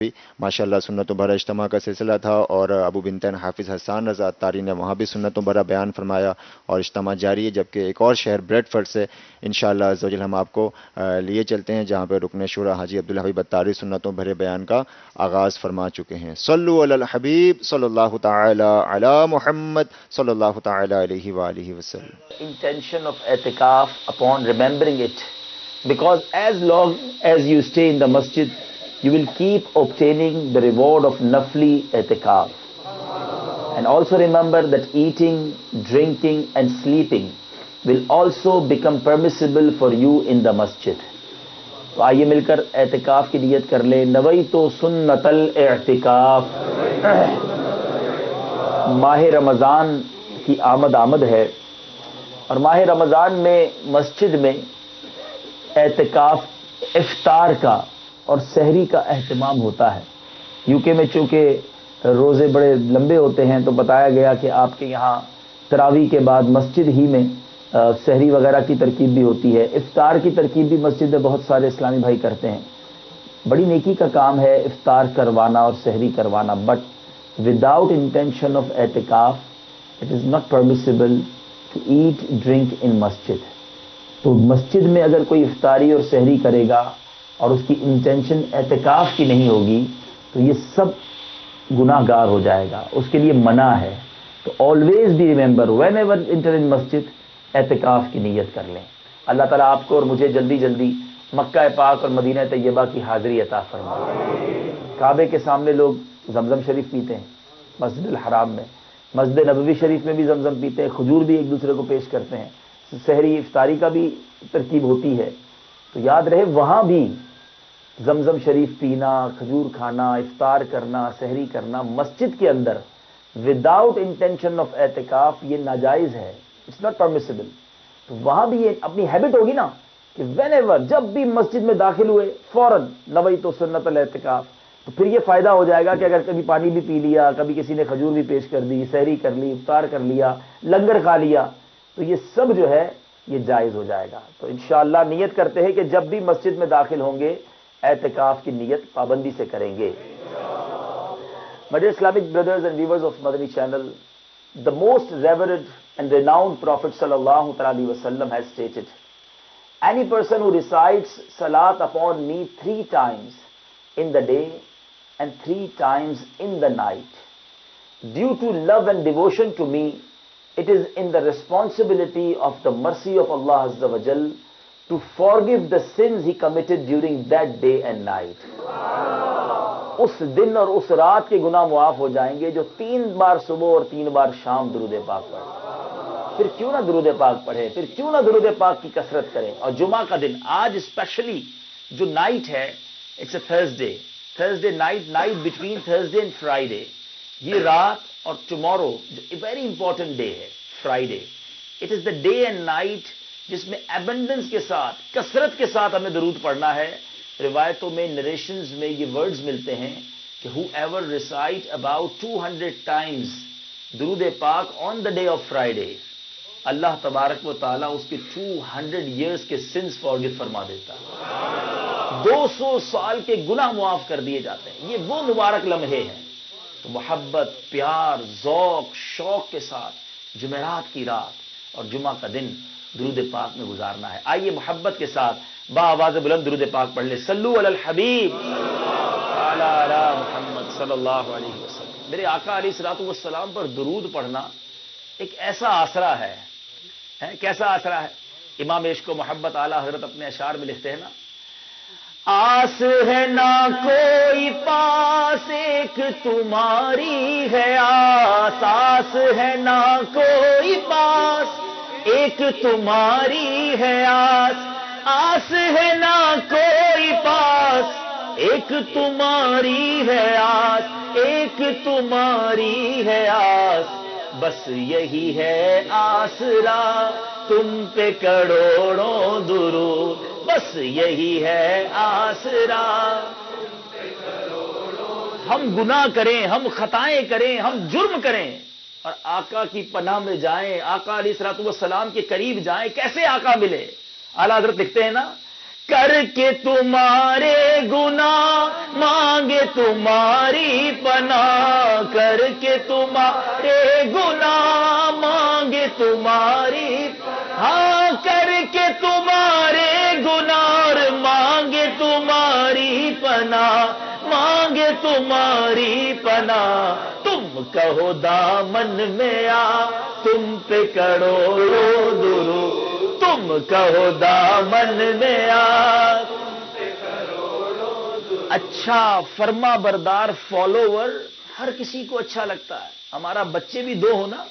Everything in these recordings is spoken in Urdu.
بھی ماشاءاللہ سنتوں بھرا اجتماع کا سلسلہ تھا، اور ابو بنتین حافظ حسان رضا عطاری نے وہاں بھی سنتوں بھرا بیان فرمایا، اور اجتماع جاری ہے، جبکہ ایک اور شہر بریڈ فرڈ سے انشاءاللہ عزوجل ہم آپ کو لیے چلتے ہیں، جہاں پہ رکن شورا حاجی عبداللہ حبیب اتاری سنتوں بھرے بیان کا آغاز فرما چکے ہیں۔ صلو علی الحبیب صلی اللہ تعالی علی محمد صلی اللہ تعالی علیہ وآلہ وسلم۔ Intention of i'tikaf upon remembering it, because as long as you stay in the masjid, you will keep obtaining the reward of nafli i'tikaf. And also remember that eating, drinking and sleeping will also become permissible for you in the masjid. تو آئیے مل کر اعتکاف کی نیت کر لیں۔ نویت سنت الاعتکاف۔ ماہ رمضان کی آمد ہے، اور ماہ رمضان میں مسجد میں اعتکاف، افطار کا اور سحری کا اہتمام ہوتا ہے۔ یو کے میں چونکہ روزے بڑے لمبے ہوتے ہیں، تو بتایا گیا کہ آپ کے یہاں تراویح کے بعد مسجد ہی میں سحری وغیرہ کی ترکیب بھی ہوتی ہے، افطار کی ترکیب بھی مسجد میں بہت سارے اسلامی بھائی کرتے ہیں۔ بڑی نیکی کا کام ہے افطار کروانا اور سحری کروانا، but without intention of itikaf it is not permissible to eat drink in masjid. تو مسجد میں اگر کوئی افطاری اور سحری کرے گا اور اس کی انٹینشن اعتکاف کی نہیں ہوگی، تو یہ سب گناہ گار ہو جائے گا، اس کے لیے منع ہے۔ تو always be remember whenever enter in مسجد، اعتکاف کی نیت کر لیں۔ اللہ تعالیٰ آپ کو اور مجھے جلدی جلدی مکہ پاک اور مدینہ طیبہ کی حاضری عطا فرمائے۔ کعبے کے سامنے لوگ زمزم شریف پیتے ہیں، مسجد الحرام میں، مسجد نبوی شریف میں بھی زمزم پیتے ہیں، کھجور بھی ایک دوسرے کو پیش کرتے ہیں، سحری افطاری کا بھی ترکیب ہوتی ہے۔ تو یاد رہے وہاں بھی زمزم شریف پینا، کھجور کھانا، افطار کرنا، سحری کرنا مسجد کے اندر وداؤٹ انٹینشن آف اعتکاف یہ ناجائز ہے، اٹس ناٹ پرمیسیبل۔ تو وہاں بھی یہ اپنی ہیبٹ ہوگی نا کہ وین ایور جب بھی مسجد میں داخل ہوئے فوراً نویت سنت الاعتکاف، تو پھر یہ فائدہ ہو جائے گا کہ اگر کبھی پانی بھی پی لیا، کبھی کسی نے کھجور بھی پیش کر دی، سحری کر لی، افطار کر لیا، لنگر کھا لیا، تو یہ سب جو ہے یہ جائز ہو جائے گا۔ تو انشاءاللہ نیت کرتے ہیں کہ جب بھی مسجد میں داخل ہوں گے اعتکاف کی نیت پابندی سے کریں گے۔ My dear Islamic brothers and viewers of Madani channel, the most revered and renowned Prophet sallallahu alaihi wasallam has stated, any person who recites salat upon me 3 times in the day and 3 times in the night, due to love and devotion to me, it is in the responsibility of the mercy of Allah Azza wa Jal to forgive the sins he committed during that day and night. اس دن اور اس رات کے گناہ معاف ہو جائیں گے جو 3 بار صبح اور 3 بار شام درود پاک پڑھیں۔ پھر کیوں نہ درود پاک پڑھیں، پھر کیوں نہ درود پاک کی کثرت کریں۔ اور جمعہ کا دن آج اسپیشلی جو نائٹ ہے، it's a Thursday night between Thursday and Friday, یہ رات اور ٹمورو جو ویری امپورٹنٹ ڈے ہے Friday, it is the day and night جس میں ایبنڈنس کے ساتھ، کثرت کے ساتھ ہمیں درود پڑھنا ہے۔ روایتوں میں، نریشنز میں یہ ورڈز ملتے ہیں کہ ہو ایور ریسائٹ اباؤٹ 200 ٹائمز درود پاک آن دا ڈے آف فرائیڈے، اللہ تبارک و تعالیٰ اس کے 200 ایئرز کے سنس فارگیو فرما دیتا ہے، 200 سال کے گناہ معاف کر دیے جاتے ہیں۔ یہ وہ مبارک لمحے ہیں، تو محبت، پیار، ذوق، شوق کے ساتھ جمعرات کی رات اور جمعہ کا دن درود پاک میں گزارنا ہے۔ آئیے محبت کے ساتھ با آواز بلند درود پاک پڑھ لیں۔ صلو علی الحبیب علی محمد صلی اللہ علیہ وسلم۔ میرے آقا علیہ الصلوۃ والسلام پر درود پڑھنا ایک ایسا آسرا ہے، کیسا آسرا ہے؟ امام عشق و محبت اعلیٰ حضرت اپنے اشعار میں لکھتے ہیں نا، آس ہے نہ کوئی پاس ایک تمہاری ہے آس، آس ہے نہ کوئی پاس ایک تمہاری ہے آس، آس ہے نہ کوئی پاس ایک تمہاری ہے آس، ایک تمہاری ہے آس، بس یہی ہے آسرا تم پہ کروڑوں درود، بس یہی ہے آسرا۔ ہم گناہ کریں، ہم خطائیں کریں، ہم جرم کریں اور آقا کی پناہ میں جائیں، آقا علیہ الصلوۃ والسلام کے قریب جائیں، کیسے آقا ملے؟ اعلیٰ حضرت لکھتے ہیں نا کر کے تمہارے گناہ مانگے تمہاری پناہ، کر کے تمہارے گناہ مانگے تمہاری، ہاں کر کے تمہارے گناہ مانگے تمہاری پناہ، مانگے تمہاری پناہ، تم کہو دامن میں آ تم پہ کروڑوں درود، تم کہو دامن میں آ۔ اچھا فرما بردار فالوور ہر کسی کو اچھا لگتا ہے، ہمارا بچے بھی دو ہو نا،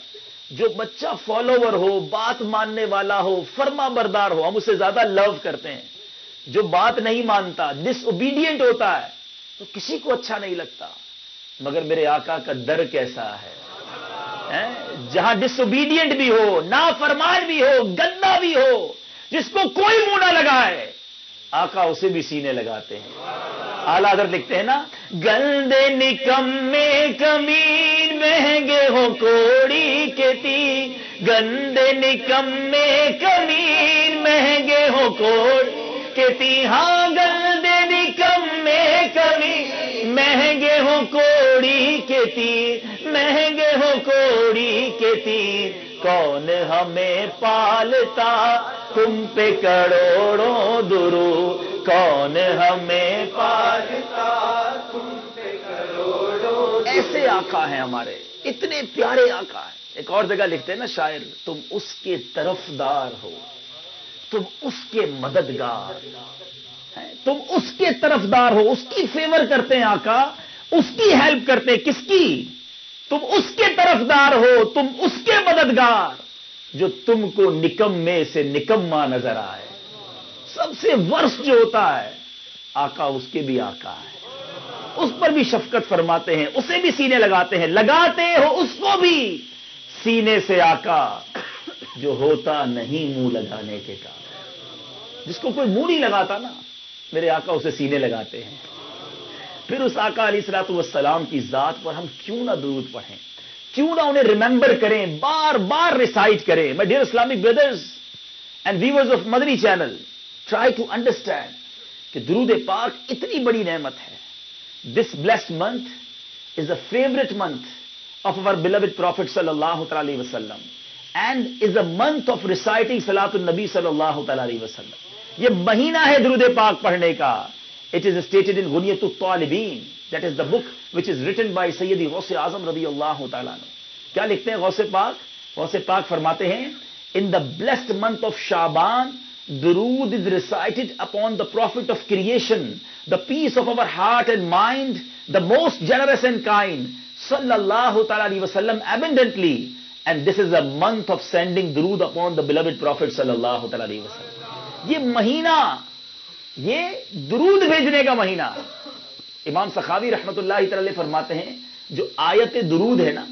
جو بچہ فالوور ہو، بات ماننے والا ہو، فرما بردار ہو، ہم اسے زیادہ لو کرتے ہیں۔ جو بات نہیں مانتا، ڈس اوبیڈینٹ ہوتا ہے، تو کسی کو اچھا نہیں لگتا۔ مگر میرے آقا کا در کیسا ہے، جہاں ڈس اوبیڈینٹ بھی ہو، نافرمان بھی ہو، گندا بھی ہو، جس کو کوئی منہ نہ لگائے، آقا اسے بھی سینے لگاتے ہیں۔ اعلیٰ حضرت لکھتے ہیں نا، گندے نکمے کمین مہنگے ہو کوڑی کے تین، گندے نکمے کمین مہنگے ہو کوڑی کے تین، ہاں گندے نکمے کمین مہنگے ہو کوڑی کے تین، مہنگے ہو کوڑی کے تین، کون ہمیں پالتا تم پہ کروڑوں درود، کون ہمیں پالتا تم پہ کروڑوں۔ ایسے آقا ہیں ہمارے، اتنے پیارے آقا ہیں۔ ایک اور جگہ لکھتے ہیں نا شاعر، تم اس کے طرفدار ہو، تم اس کے مددگار، تم اس کے طرفدار ہو، اس کی فیور کرتے ہیں آقا، اس کی ہیلپ کرتے ہیں، کس کی؟ تم اس کے طرفدار ہو، تم اس کے مددگار، جو تم کو نکمے سے نکما نظر آئے۔ سب سے ورسٹ جو ہوتا ہے آقا، اس کے بھی آقا ہے، اس پر بھی شفقت فرماتے ہیں، اسے بھی سینے لگاتے ہیں، لگاتے ہو اس کو بھی سینے سے آقا، جو ہوتا نہیں منہ لگانے کے کام، جس کو کوئی منہ نہیں لگاتا نا، میرے آقا اسے سینے لگاتے ہیں۔ پھر اس آقا علیہ الصلوۃ والسلام کی ذات پر ہم کیوں نہ درود پڑھیں، کیوں نہ انہیں ریممبر کریں، بار بار ریسائٹ کریں۔ My dear Islamic brothers and viewers of Madani channel, try to understand کہ درود پاک اتنی بڑی نعمت ہے۔ This blessed month is a favourite month of our beloved Prophet صلی اللہ تعالی علیہ وسلم and is a month of reciting صلاۃ النبی صلی اللہ تعالی علیہ وسلم۔ یہ مہینہ ہے درود پاک پڑھنے کا۔ It is stated in غنیۃ الطالبین، that is the book which is written by سیدی غوث اعظم رضی اللہ تعالیٰ عنہ۔ کیا لکھتے ہیں غوث پاک؟ غوث پاک فرماتے ہیں، in the blessed month of Shaban, درود is recited upon the prophet of creation, the peace of our heart and mind, the most generous and kind, صلی اللہ تعالیٰ علیہ وسلم abundantly, and this is a month of sending درود upon the beloved prophet صلی اللہ تعالیٰ علیہ وسلم۔ یہ مہینہ، یہ درود بھیجنے کا مہینہ۔ امام سخاوی رحمت اللہ تعالی فرماتے ہیں، جو آیت درود ہے نا،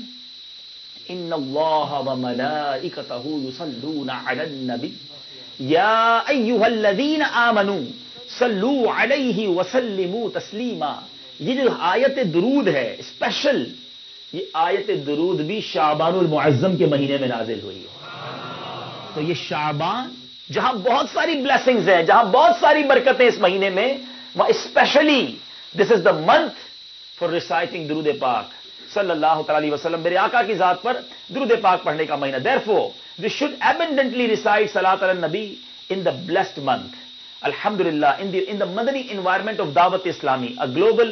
ان اللہ وملائکتہ یصلون علی النبی یا ایھا الذین آمنوا صلوا علیہ وسلموا تسلیما، یہ جو آیت درود ہے اسپیشل، یہ آیت درود بھی شعبان المعظم کے مہینے میں نازل ہوئی ہے۔ تو یہ شعبان جہاں بہت ساری بلیسنگز ہیں، جہاں بہت ساری برکتیں اس مہینے میں، وہاں specially this is the month for reciting درود پاک صلی اللہ تعالی علیہ وسلم۔ میرے آقا کی ذات پر درود پاک پڑھنے کا مہینہ۔ therefore we should abundantly recite salat ala nabi in the blessed month. Alhamdulillah, in the Madani environment of Dawat Islami, a global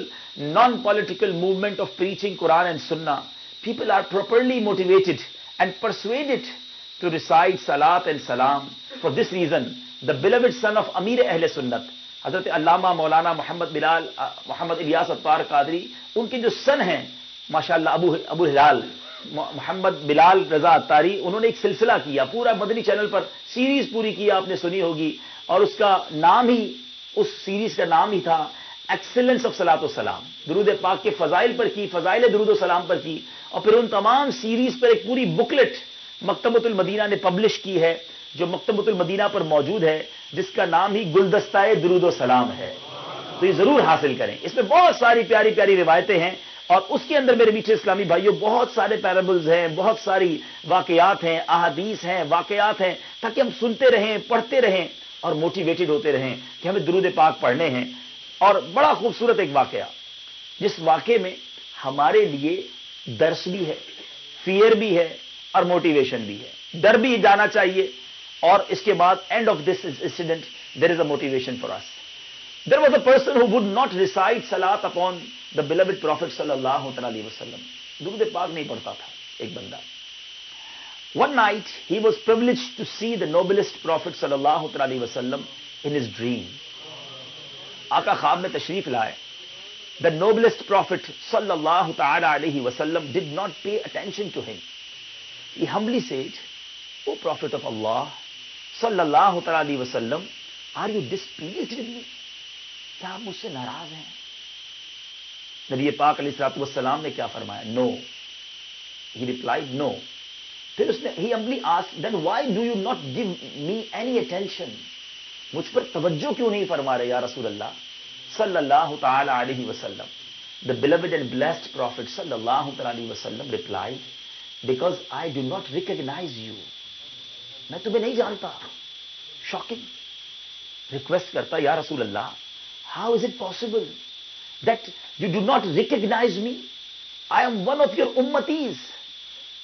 non-political movement of preaching Quran and Sunnah, people are properly motivated and persuaded to recite salat and salam. For this reason, the beloved son of Amir Ahl Sunnat, حضرت علامہ مولانا محمد الیاس عطار قادری، ان کے جو سن ہیں ماشاءاللہ ابو ہلال محمد بلال رضا عطاری، انہوں نے ایک سلسلہ کیا، پورا مدنی چینل پر سیریز پوری کی، آپ نے سنی ہوگی، اور اس کا نام ہی، اس سیریز کا نام ہی تھا ایکسیلنس آف صلاۃ و سلام، درود پاک کے فضائل پر کی، فضائل درود و سلام پر کی، اور پھر ان تمام سیریز پر ایک پوری بکلٹ مکتبۃ المدینہ نے پبلش کی ہے، جو مکتبۃ المدینہ پر موجود ہے، جس کا نام ہی گلدستہ درود و سلام ہے۔ تو یہ ضرور حاصل کریں، اس میں بہت ساری پیاری پیاری روایتیں ہیں، اور اس کے اندر میرے میٹھے اسلامی بھائیوں بہت سارے پیرابلز ہیں، بہت ساری واقعات ہیں، احادیث ہیں، واقعات ہیں، تاکہ ہم سنتے رہیں، پڑھتے رہیں، اور موٹیویٹڈ ہوتے رہیں کہ ہمیں درود پاک پڑھنے ہیں. اور بڑا خوبصورت ایک واقعہ جس واقعے میں ہمارے لیے درس بھی ہے, فیئر بھی ہے اور موٹیویشن بھی ہے. ڈر بھی جانا چاہیے اور اس کے بعد end of this incident there is a motivation for us. There was a person who would not recite salat upon the beloved Prophet sallallahu alaihi wasallam. درود پاک نہیں پڑھتا تھا ایک بندہ. One night he was privileged to see the noblest Prophet sallallahu alaihi wasallam in his dream. آقا خواب میں تشریف لائے. The noblest Prophet sallallahu alaihi wasallam did not pay attention to him. He humbly said, "O Prophet of Allah sallallahu alaihi wasallam, are you displeased with me?" کیا آپ مجھ سے ناراض ہیں؟ نبی پاک علیہ الصلوۃ والسلام نے کیا فرمایا؟ نو. ہی ریپلائڈ نو. پھر اس نے ہی humbly asked, then why do you not give me any attention? مجھ پر توجہ کیوں نہیں فرما رہے یا رسول اللہ صلی اللہ تعالی علیہ وسلم؟ The beloved and blessed Prophet صلی اللہ تعالی علیہ وسلم replied, because I do not recognize you. میں تمہیں نہیں جانتا. شاکنگ. ریکویسٹ کرتا, یا رسول اللہ, how is it possible that you do not recognize me? I am one of your ummatis.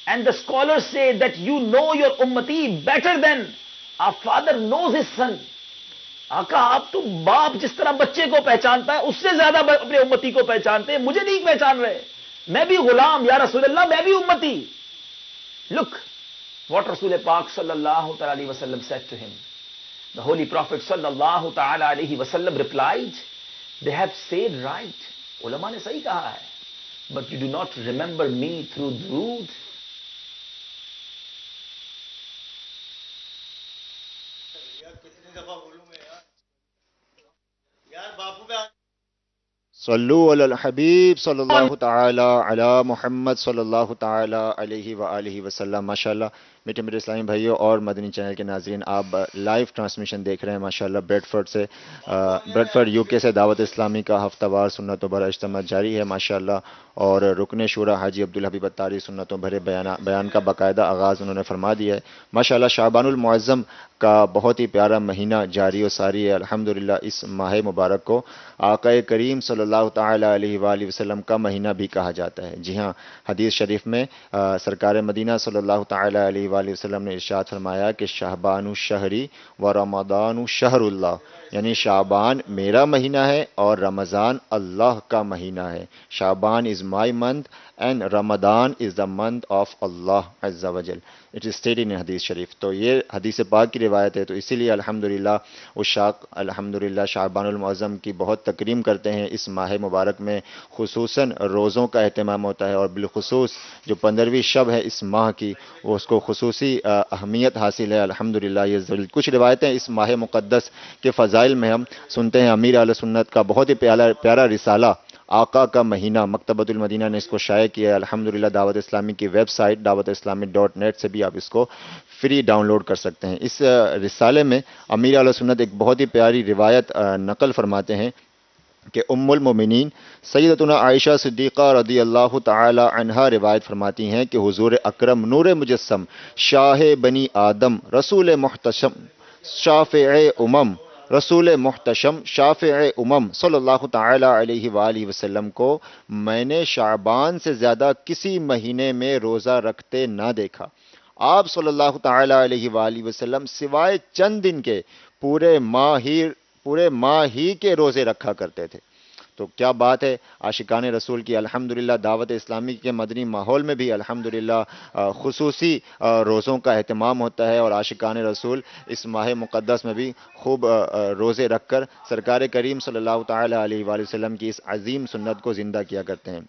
And the scholars say that you know your ummati better than a father knows his son. آقا آپ تو باپ جس طرح بچے کو پہچانتا ہے اس سے زیادہ اپنے امتی کو پہچانتے ہیں, مجھے نہیں پہچان رہے. میں بھی غلام یا رسول اللہ, میں بھی امتی. Look what رسول پاک صلی اللہ تعالی علیہ وسلم said to him. The Holy Prophet sallallahu ta'ala alayhi wasallam replied, they have said right. علماء نے صحیح کہا ہے. But you do not remember me through durood. صلو علی الحبیب صلی اللہ تعالی علی محمد صلی اللہ تعالی علیہ وآلہ وسلم. ماشاءاللہ میٹھے میٹھے اسلامی بھائیوں اور مدنی چینل کے ناظرین, آپ لائیو ٹرانسمیشن دیکھ رہے ہیں ماشاءاللہ بریڈ فورڈ یو کے سے دعوت اسلامی کا ہفتہ وار سنتوں بھرا اجتماع جاری ہے ماشاءاللہ. اور رکن شورا حاجی عبدالحبیب اتاری سنتوں بھرے بیان کا باقاعدہ آغاز انہوں نے فرما دیا ہے ماشاءاللہ. شعبان المعظم کا بہت ہی پیارا مہینہ جاری و ساری ہے الحمدللہ. اس ماہ مبارک کو آقا کریم صلی اللہ تعالی علیہ وآلہ وسلم کا مہینہ بھی کہا جاتا ہے. جی ہاں, حدیث شریف میں سرکار مدینہ صلی اللہ تعالی علیہ وآلہ وسلم نے ارشاد فرمایا کہ شعبان شہری و رمضان شہر اللہ, یعنی شعبان میرا مہینہ ہے اور رمضان اللہ کا مہینہ ہے. Shaban is my month and Ramadan is the month of Allah عز وجل. اٹ از اسٹیڈ ان حدیث شریف. تو یہ حدیث پاک کی روایت ہے, تو اسی لیے الحمدللہ عشاق الحمدللہ شعبان المعظم کی بہت تکریم کرتے ہیں. اس ماہ مبارک میں خصوصاً روزوں کا اہتمام ہوتا ہے, اور بالخصوص جو 15ویں شب ہے اس ماہ کی, وہ اس کو خصوصی اہمیت حاصل ہے الحمدللہ. یہ کچھ روایتیں اس ماہ مقدس کے فضائل میں ہم سنتے ہیں. امیر اہل سنت کا بہت ہی پیارا رسالہ آقا کا مہینہ, مکتبۃ المدینہ نے اس کو شائع کیا ہے الحمدللہ. دعوت اسلامی کی ویب سائٹ dawataislami.net سے بھی آپ اس کو فری ڈاؤن لوڈ کر سکتے ہیں. اس رسالے میں امیر اہل سنت ایک بہت ہی پیاری روایت نقل فرماتے ہیں کہ ام المومنین سیدتنا عائشہ صدیقہ رضی اللہ تعالی عنہا روایت فرماتی ہیں کہ حضور اکرم نور مجسم شاہ بنی آدم رسول محتشم شافع رسول محتشم شافع صلی اللہ تعالی علیہ وآلہ وسلم کو میں نے شعبان سے زیادہ کسی مہینے میں روزہ رکھتے نہ دیکھا. آپ صلی اللہ تعالی علیہ وآلہ وسلم سوائے چند دن کے پورے ماہ ہی کے روزے رکھا کرتے تھے. تو کیا بات ہے عاشقان رسول کی الحمدللہ. دعوت اسلامی کے مدنی ماحول میں بھی الحمدللہ خصوصی روزوں کا اہتمام ہوتا ہے, اور عاشقان رسول اس ماہ مقدس میں بھی خوب روزے رکھ کر سرکار کریم صلی اللہ تعالی علیہ وآلہ وسلم کی اس عظیم سنت کو زندہ کیا کرتے ہیں.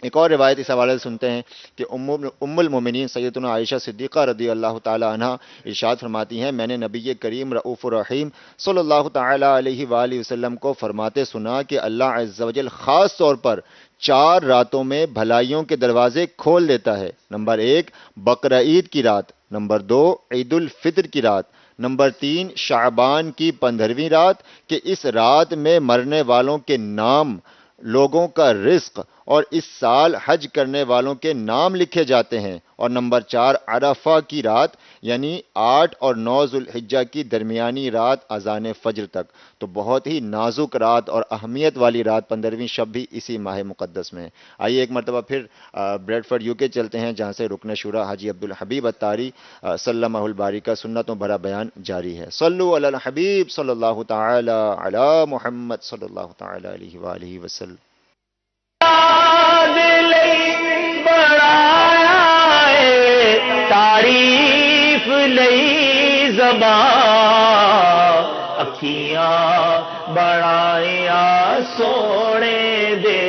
ایک اور روایت اس حوالے سے سنتے ہیں کہ ام المومنین سیدتنا عائشہ صدیقہ رضی اللہ تعالی عنہ ارشاد فرماتی ہیں, میں نے نبی کریم رؤوف الرحیم صلی اللہ تعالی علیہ وآلہ وسلم کو فرماتے سنا کہ اللہ عز و جل خاص طور پر 4 راتوں میں بھلائیوں کے دروازے کھول دیتا ہے. نمبر 1 بقرہ عید کی رات, نمبر 2 عید الفطر کی رات, نمبر 3 شعبان کی 15ویں رات, کہ اس رات میں مرنے والوں کے نام, لوگوں کا رزق اور اس سال حج کرنے والوں کے نام لکھے جاتے ہیں۔ اور نمبر 4، عرفہ کی رات یعنی 8 اور 9 ذوالحجہ کی درمیانی رات اذان فجر تک۔ تو بہت ہی نازک رات اور اہمیت والی رات 15ویں شب بھی اسی ماہ مقدس میں ہے۔ آئیے ایک مرتبہ پھر بریڈ فورڈ یو کے چلتے ہیں، جہاں سے رکن شورا حاجی عبدالحبیب اتاری سلمہ الباری کا سنتوں بھرا بیان جاری ہے۔ صلو علی الحبیب صلی اللہ تعالی علی محمد صلی اللہ تعالی علیہ وآلہ وسلم۔ تعریف لئی زبان اکھیاں بڑھائیاں سونے دے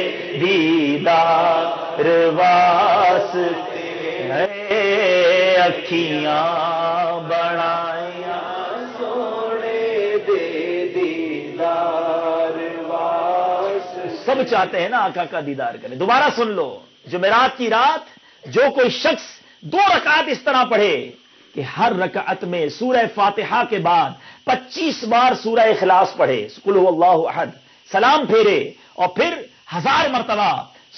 دیدار واسطے ہے، اکھیاں بڑھائیاں سونے دے دیدار واسطے۔ سب چاہتے ہیں نا آقا کا دیدار کریں۔ دوبارہ سن لو، جمعرات کی رات جو کوئی شخص 2 رکعت اس طرح پڑھے کہ ہر رکعت میں سورہ فاتحہ کے بعد 25 بار سورہ اخلاص پڑھے، قل هو اللہ احد، سلام پھیرے، اور پھر 1000 مرتبہ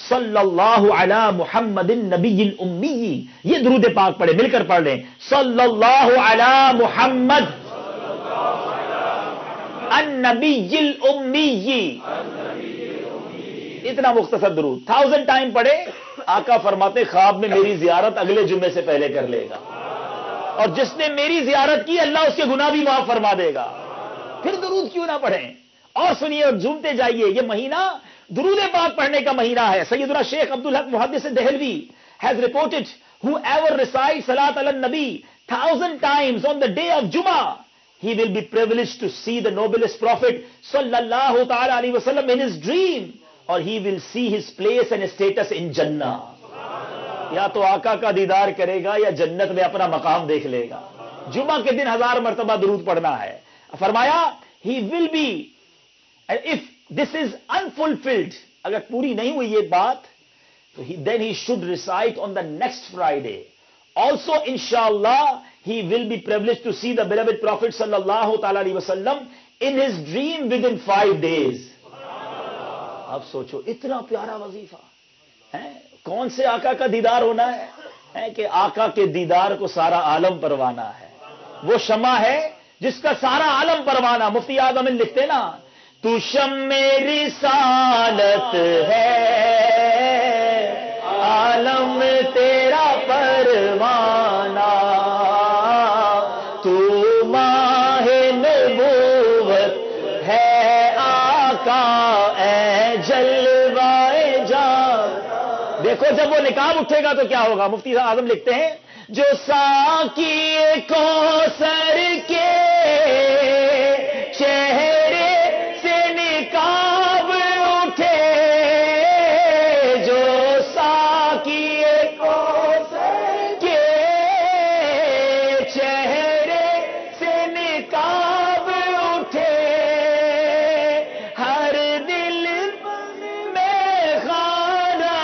صلی اللہ علی محمد النبی الامی، یہ درود پاک پڑھے، مل کر پڑھ لیں، صلی اللہ علی محمد النبی الامی، اتنا مختصر درود 1000 ٹائم پڑھے۔ آقا فرماتے خواب میں میری زیارت اگلے جمعے سے پہلے کر لے گا، اور جس نے میری زیارت کی اللہ اس کے گناہ بھی معاف فرما دے گا۔ پھر درود کیوں نہ پڑھیں؟ اور سنیے اور جھومتے جائیے، یہ مہینہ درود پاک پڑھنے کا مہینہ ہے۔ سیدنا شیخ عبدالحق محدث Dehlavi has reported whoever recites salat ala nabi 1000 times on the day of Jummah, he will be privileged to see the noblest prophet sallallahu ta'ala alayhi wasallam in his dream, اور he will see his place and status in Jannah۔ یا تو آقا کا دیدار کرے گا یا جنت میں اپنا مقام دیکھ لے گا۔ جمعہ کے دن 1000 مرتبہ درود پڑھنا ہے۔ فرمایا he will be، if this is unfulfilled، اگر پوری نہیں ہوئی یہ بات تو then he should recite on the next Friday also inshallah he will be privileged to see the beloved prophet sallallahu ta'ala alaihi wasallam in his dream within 5 days۔ اب سوچو اتنا پیارا وظیفہ ہے، کون سے آقا کا دیدار ہونا ہے کہ آقا کے دیدار کو سارا عالم پروانہ ہے۔ وہ شمع ہے جس کا سارا عالم پروانہ۔ مفتی اعظم لکھتے نا، تو شمع رسالت ہے عالم تیرا پروانہ، تو ماہ نبوت ہے آقا اے جلوائے جان۔ دیکھو جب وہ نقاب اٹھے گا تو کیا ہوگا؟ مفتی اعظم لکھتے ہیں، جو ساقی کوثر کے چہرے سے نقاب اٹھے، جو ساقی کوثر کے چہرے سے نقاب اٹھے، ہر دل میں خانہ،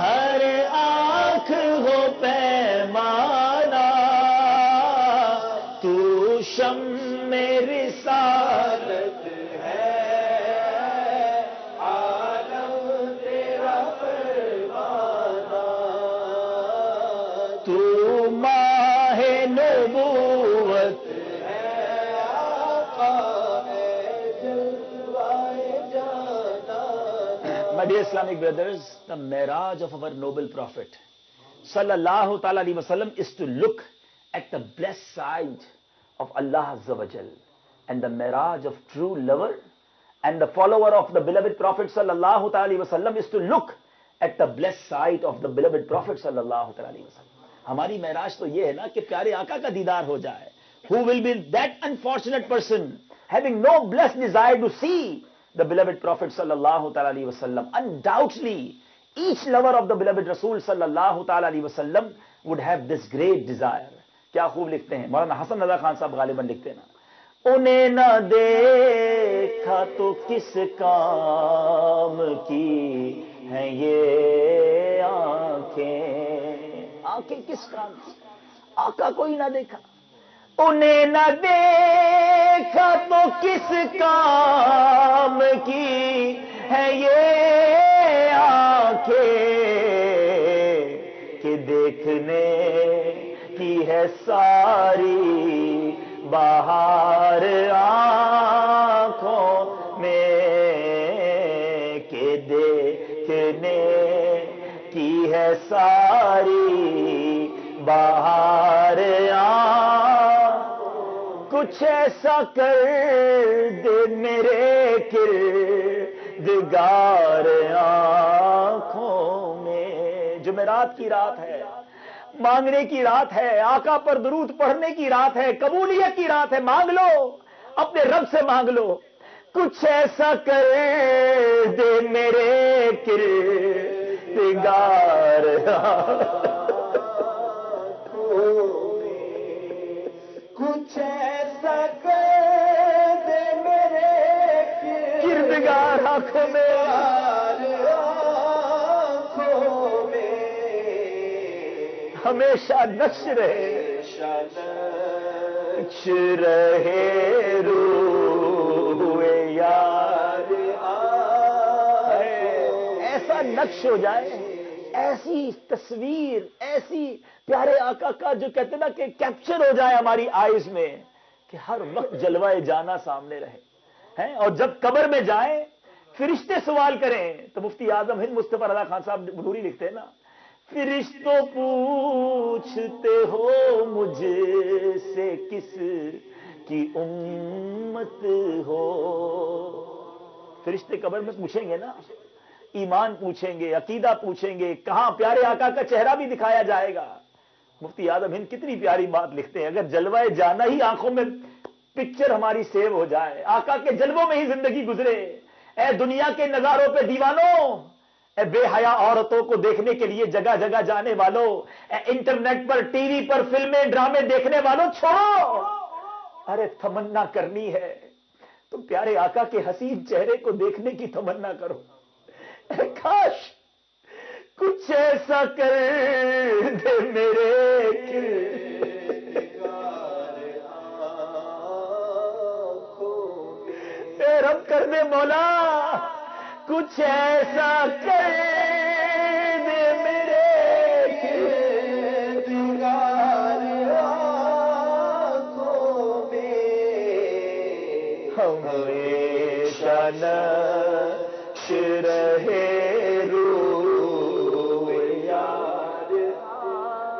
ہر آنکھ ہو پیمانہ، تو شمع رسالت ہے عالم تیرا پروانہ، تو ماہ نبوت ہے آقا اے جلوائے جانانا۔ My dear Islamic brothers, the Miraj of our noble Prophet sallallahu ta'ala alaihi wasallam is to look at the blessed side of Allah Azza wa Jal, and the Miraj of true lover and the follower of the beloved Prophet sallallahu ta'ala alaihi wasallam is to look at the blessed side of the beloved Prophet sallallahu ta'ala alaihi wasallam۔ ہماری معراج تو یہ ہے نا کہ پیارے آقا کا دیدار ہو جائے۔ Who will be that unfortunate person having no blessed desire to see the beloved Prophet sallallahu ta'ala alaihi wasallam? Undoubtedly, each lover of the beloved Rasul sallallahu ta'ala alaihi wasallam would have this great desire۔ کیا خوب لکھتے ہیں مولانا حسن رضا خان صاحب غالباً لکھتے ہیں نا، انہیں نہ دیکھا تو کس کام کی ہیں یہ آنکھیں، آنکھیں کس کام کی؟ آقا کو ہی نہ دیکھا، انہیں نہ دیکھا تو کس کام کی ہے یہ دیکھنے کی ہے ساری بہار آنکھوں میں، کہ دیکھنے کی ہے ساری بہار کچھ ایسا کر دے میرے کردگار آنکھوں میں۔ جمعرات کی رات ہے، مانگنے کی رات ہے، آقا پر درود پڑھنے کی رات ہے، قبولیت کی رات ہے۔ مانگ لو، اپنے رب سے مانگ لو، کچھ ایسا کر دے میرے کردگار کچھ ایسا کر دے میرے کردگار آنکھوں میں، آنکھوں میں ہمیشہ نقش رہے، نقش رہے روح یار، ایسا نقش ہو جائے، ایسی تصویر، ایسی پیارے آقا کا جو کہتے نا کہ کیپچر ہو جائے ہماری آئیز میں، کہ ہر وقت جلوہ جانا سامنے رہے ہیں۔ اور جب قبر میں جائیں فرشتے سوال کریں تو مفتی اعظم ہند مصطفی رضا خان صاحب بنوری لکھتے ہیں نا، فرشتوں پوچھتے ہو مجھ سے کس کی امت ہو۔ فرشتے قبر میں پوچھیں گے نا، ایمان پوچھیں گے، عقیدہ پوچھیں گے، کہاں پیارے آقا کا چہرہ بھی دکھایا جائے گا۔ مفتی اعظم ہند کتنی پیاری بات لکھتے ہیں، اگر جلوہ جانا ہی آنکھوں میں پکچر ہماری سیو ہو جائے، آقا کے جلووں میں ہی زندگی گزرے، اے دنیا کے نظاروں پہ دیوانوں، اے بے حیا عورتوں کو دیکھنے کے لیے جگہ جگہ جانے والوں، اے انٹرنیٹ پر ٹی وی پر فلمیں ڈرامے دیکھنے والوں، چھوڑو، ارے تمنا کرنی ہے تو پیارے آقا کے حسین چہرے کو دیکھنے کی تمنا کرو۔ اے کاش کچھ ایسا کر دے میرے اے رب کر دے مولا، کچھ ایسا کر دے میرے کردگار آنکھوں میں، ہمیشہ نقش رہے روح یار،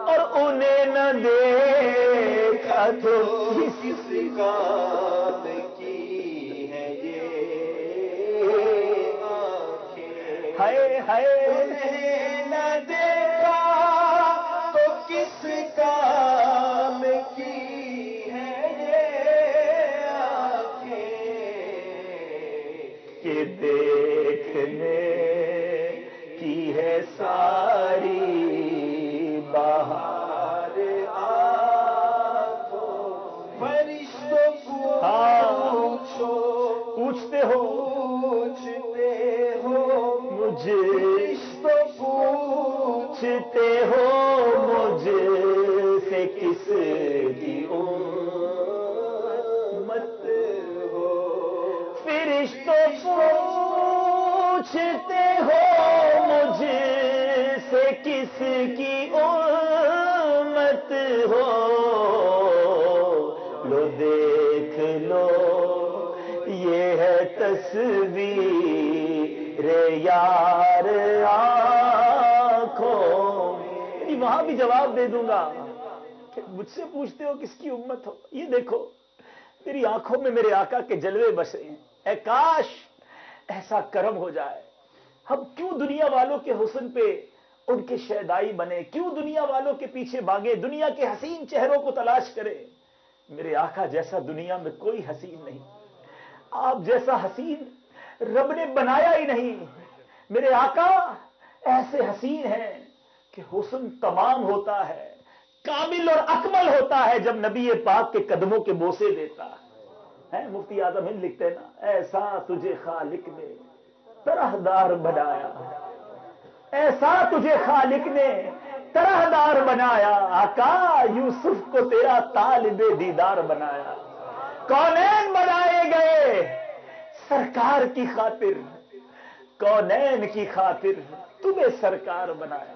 اور انہیں نہ دیکھا تو کس کام کی ہے یہ آنکھیں، ہائے ہائے، انہیں نہ دیکھا تو کس کام کی ہے یہ آنکھیں، کہ دیکھنے کی ہے ساری بہار آنکھوں، فرشتوں پوچھو، پوچھتے ہو پوچھتے ہو مجھے، فرشتوں پوچھتے ہو مجھ سے کس کی امت ہو، فرشتوں پوچھتے ہو مجھ سے کس کی امت ہو، لو دیکھ لو یہ ہے تصویر یار آنکھوں میں۔ وہاں بھی جواب دے دوں گا کہ مجھ سے پوچھتے ہو کس کی امت ہو، یہ دیکھو میری آنکھوں میں میرے آقا کے جلوے بس رہے ہیں۔ اے کاش ایسا کرم ہو جائے، ہم کیوں دنیا والوں کے حسن پہ ان کے شیدائی بنے، کیوں دنیا والوں کے پیچھے بھاگے، دنیا کے حسین چہروں کو تلاش کرے۔ میرے آقا جیسا دنیا میں کوئی حسین نہیں، آپ جیسا حسین رب نے بنایا ہی نہیں۔ میرے آقا ایسے حسین ہیں کہ حسن تمام ہوتا ہے، کامل اور اکمل ہوتا ہے جب نبی پاک کے قدموں کے بوسے دیتا ہے۔ مفتی اعظم ہند لکھتے ہیں نا، ایسا تجھے خالق نے طرح دار بنایا، ایسا تجھے خالق نے طرح دار بنایا، آقا یوسف کو تیرا طالب دیدار بنایا، کونین بنائے گئے سرکار کی خاطر، کونین کی خاطر تمہیں سرکار بنایا۔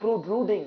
protruding,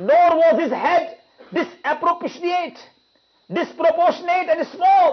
nor was his head disproportionate and small,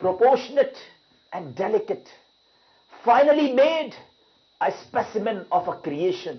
proportionate and delicate, finally made a specimen of a creation।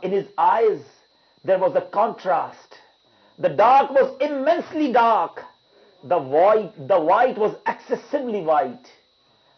in his eyes there was a contrast, the dark was immensely dark, the white was excessively white,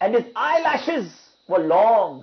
and his eyelashes were long,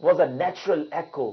was a natural echo,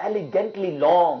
elegantly long,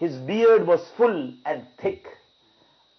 his beard was full and thick,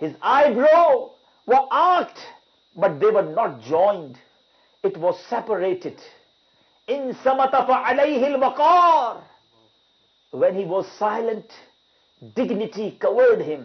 his eyebrow were arched but they were not joined, it was separated। in samata fa'alayhi al-waqar, when he was silent dignity covered him,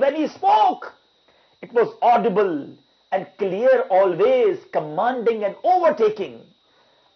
when he spoke it was audible and clear, always commanding and overtaking।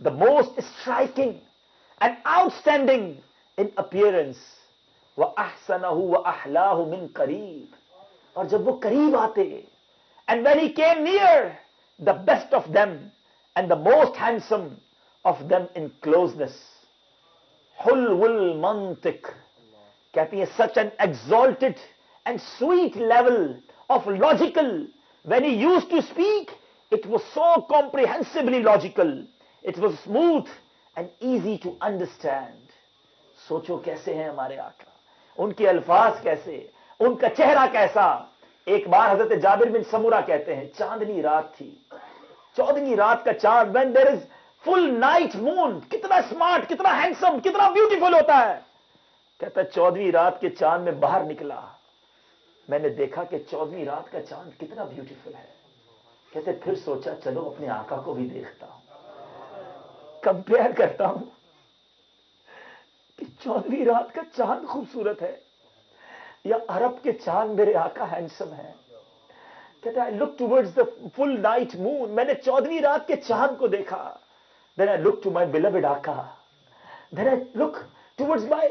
the most striking and outstanding in appearance, وَأَحْسَنَهُ وَأَحْلَاهُ مِنْ قَرِيب, اور جب وہ قریب آتے, and when he came near, the best of them and the most handsome of them in closeness. حلو المنطق, کہتی ہیں such an exalted and sweet level of logical. When he used to speak, it was so comprehensively logical. It was smooth and easy to understand. سوچو کیسے ہیں ہمارے آقا, ان کے الفاظ کیسے, ان کا چہرہ کیسا. ایک بار حضرت جابر بن سمورہ کہتے ہیں چاندنی رات تھی, 14ویں رات کا چاند, when there is full night moon, کتنا اسمارٹ, کتنا ہینڈسم, کتنا بیوٹیفل ہوتا ہے. کہتا ہے 14ویں رات کے چاند میں باہر نکلا, میں نے دیکھا کہ 14ویں رات کا چاند کتنا بیوٹیفل ہے. کہتے پھر سوچا چلو اپنے آقا کو بھی دیکھتا ہوں, کمپیئر کرتا ہوں کہ 14ویں رات کا چاند خوبصورت ہے یا عرب کے چاند میرے آقا ہینڈسم ہے. کہتا ہے I look towards the full night moon, میں نے 14ویں رات کے چاند کو دیکھا. Then I look to my beloved آقا. Then I look towards my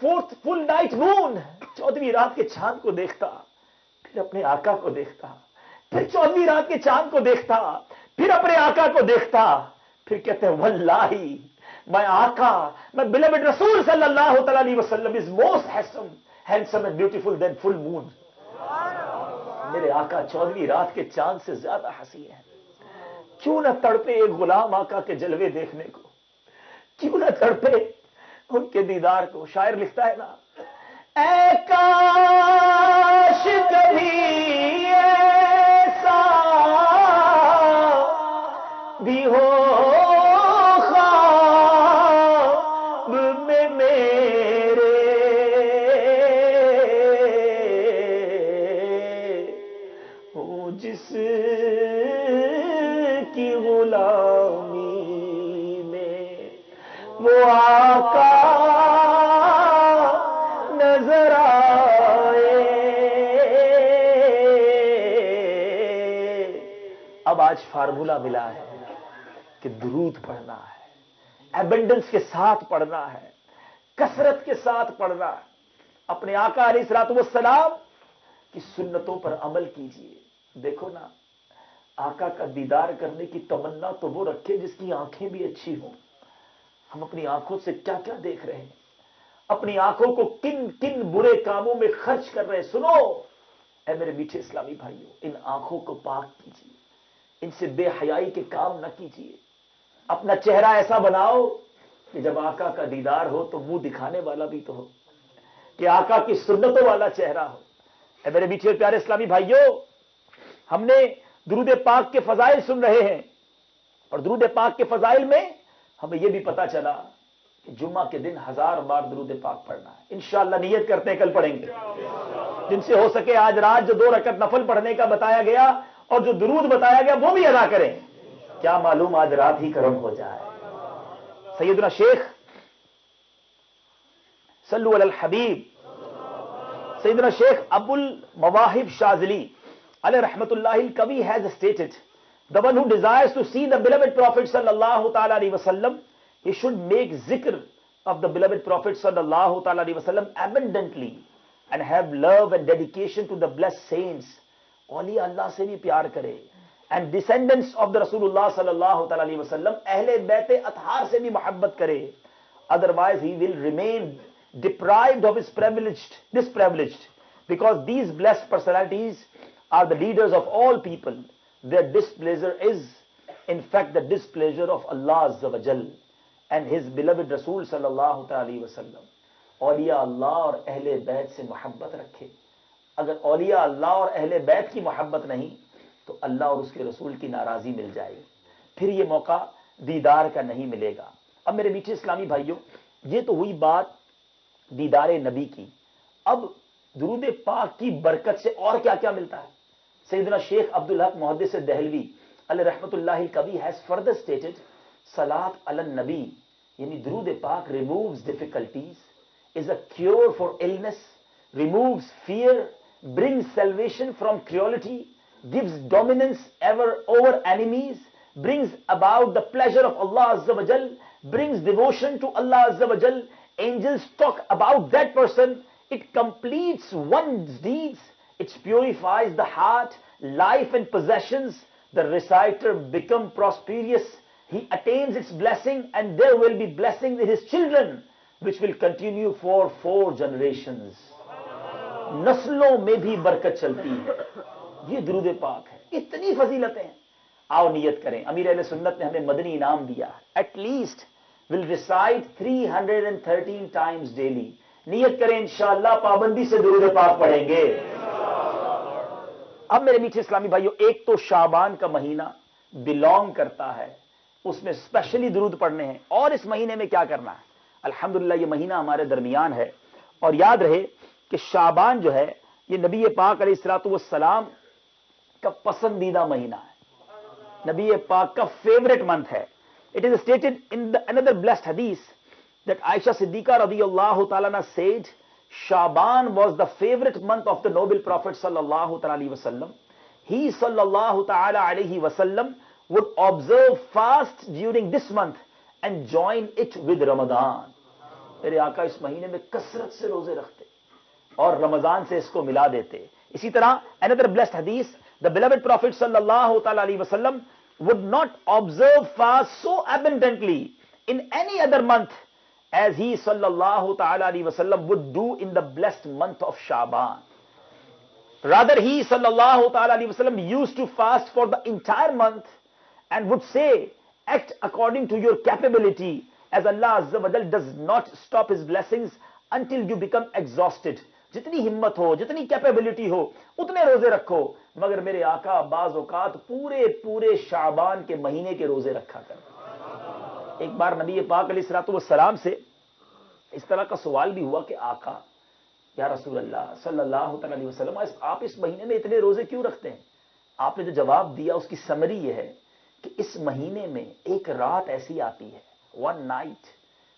fourth full night moon, 14ویں رات کے چاند کو دیکھتا, پھر اپنے آقا کو دیکھتا, پھر 14ویں رات کے چاند کو دیکھتا, پھر اپنے آقا کو دیکھتا. پھر کہتے ہیں واللہ my آقا, my beloved رسول صلی اللہ تعالی علیہ وسلم is most handsome and beautiful than full moon. میرے آقا 14ویں رات کے چاند سے زیادہ حسین ہیں. کیوں نہ تڑپے ایک غلام آقا کے جلوے دیکھنے کو, کیوں نہ تڑپے ان کے دیدار کو. شاعر لکھتا ہے نا, اے کاش کبھی ایسا بھی ہو خواب میں میرے, ہو جس کی غلامی میں وہ آقا نظر آئے. اب آج فارمولا ملا ہے کہ درود پڑھنا ہے, ایبنڈنس کے ساتھ پڑھنا ہے, کثرت کے ساتھ پڑھنا ہے. اپنے آقا علیہ الصلوۃ والسلام کی سنتوں پر عمل کیجئے. دیکھو نا, آقا کا دیدار کرنے کی تمنا تو وہ رکھے جس کی آنکھیں بھی اچھی ہوں. ہم اپنی آنکھوں سے کیا کیا دیکھ رہے ہیں, اپنی آنکھوں کو کن کن برے کاموں میں خرچ کر رہے ہیں. سنو اے میرے میٹھے اسلامی بھائیوں, ان آنکھوں کو پاک کیجیے, ان سے بے حیائی کے کام نہ کیجیے. اپنا چہرہ ایسا بناؤ کہ جب آقا کا دیدار ہو تو منہ دکھانے والا بھی تو ہو, کہ آقا کی سنتوں والا چہرہ ہو. اے میرے میٹھے پیارے اسلامی بھائیوں, ہم نے درود پاک کے فضائل سن رہے ہیں, اور درود پاک کے فضائل میں ہمیں یہ بھی پتا چلا کہ جمعہ کے دن 1000 بار درود پاک پڑھنا ہے. انشاءاللہ نیت کرتے ہیں کل پڑھیں گے. جن سے ہو سکے آج رات جو 2 رکعت نفل پڑھنے کا بتایا گیا اور جو درود بتایا گیا وہ بھی ادا کریں. کیا معلوم آج رات ہی کرم ہو جائے. سیدنا شیخ صلو علی الحبیب, سیدنا شیخ ابو المواہب شاذلی علیہ رحمت اللہ الکوی has stated, the one who desires to see the beloved Prophet sallallahu ta'ala alaihi wasallam, he should make zikr of the beloved Prophet sallallahu ta'ala alaihi wasallam abundantly and have love and dedication to the blessed saints. اولیاء اللہ سے بھی پیار کرے, and descendants of the Rasulullah sallallahu ta'ala alaihi wasallam, اہل بیت اطہار سے بھی محبت کرے. Otherwise he will remain deprived of his disprivileged, because these blessed personalities are the leaders of all people. Their displeasure is in fact the displeasure of Allah Azza wa Jal and his beloved Rasul sallallahu ta'ala wa sallam. اولیاء اللہ اور اہل بیت سے محبت رکھے. اگر اولیاء اللہ اور اہل بیت کی محبت نہیں تو اللہ اور اس کے رسول کی ناراضی مل جائے گی, پھر یہ موقع دیدار کا نہیں ملے گا. اب میرے میٹھے اسلامی بھائیوں, یہ تو ہوئی بات دیدار نبی کی. اب درود پاک کی برکت سے اور کیا کیا ملتا ہے. سیدنا شیخ عبدالحق محدث دہلوی علیہ رحمت اللہ الکوی has further stated, صلاۃ علی النبی یعنی درود پاک removes difficulties, is a cure for illness, removes fear, brings salvation from cruelty, gives dominance ever over enemies, brings about the pleasure of Allah Azza wa Jal, brings devotion to Allah Azza wa Jal, angels talk about that person, it completes one's deeds, it purifies the heart, life and possessions. The reciter become prosperous, he attains its blessing, and there will be blessings in his children, which will continue for 4 generations. نسلوں میں بھی برکت چلتی ہے. یہ درود پاک ہے. اتنی فضیلتیں ہیں. آؤ نیت کریں. امیر اہل سنت نے ہمیں مدنی انعام دیا. At least will recite 313 times daily. نیت کریں انشاءاللہ پابندی سے درود پاک پڑھیں گے. اب میرے میٹھے اسلامی بھائیوں، ایک تو شعبان کا مہینہ بلونگ کرتا ہے، اس میں اسپیشلی درود پڑھنے ہیں. اور اس مہینے میں کیا کرنا ہے؟ الحمدللہ یہ مہینہ ہمارے درمیان ہے. اور یاد رہے کہ شعبان جو ہے یہ نبی پاک علیہ الصلوۃ والسلام کا پسندیدہ مہینہ ہے، نبی پاک کا فیوریٹ منتھ ہے. It is stated in another blessed hadith that Aisha Siddiqa radiyallahu ta'ala anha said Shaban was the favorite month of the noble prophet sallallahu ta'ala alayhi wasallam. He sallallahu ta'ala alayhi wasallam would observe fast during this month and join it with Ramadan. میرے آقا اس مہینے میں کثرت سے روزے رکھتے اور رمضان سے اس کو ملا دیتے. اسی طرح another blessed hadith, the beloved prophet sallallahu ta'ala alayhi wasallam would not observe fast so abundantly in any other month as he sallallahu ta'ala alayhi wasallam would do in the blessed month of Shaban. Rather, he sallallahu ta'ala alayhi wasallam used to fast for the entire month and would say, act according to your capability, as Allah Azza wa Jal does not stop his blessings until you become exhausted. جتنی ہمت ہو، جتنی کیپیبلٹی ہو اتنے روزے رکھو. مگر میرے آقا بعض اوقات پورے شعبان کے مہینے کے روزے رکھا کر. ایک بار نبی پاک علیہ الصلوۃ والسلام سے اس طرح کا سوال بھی ہوا کہ آقا یا رسول اللہ صلی اللہ تعالی علیہ وسلم، آپ اس مہینے میں اتنے روزے کیوں رکھتے ہیں؟ آپ نے جو جواب دیا اس کی سمری یہ ہے کہ اس مہینے میں ایک رات ایسی آتی ہے، one night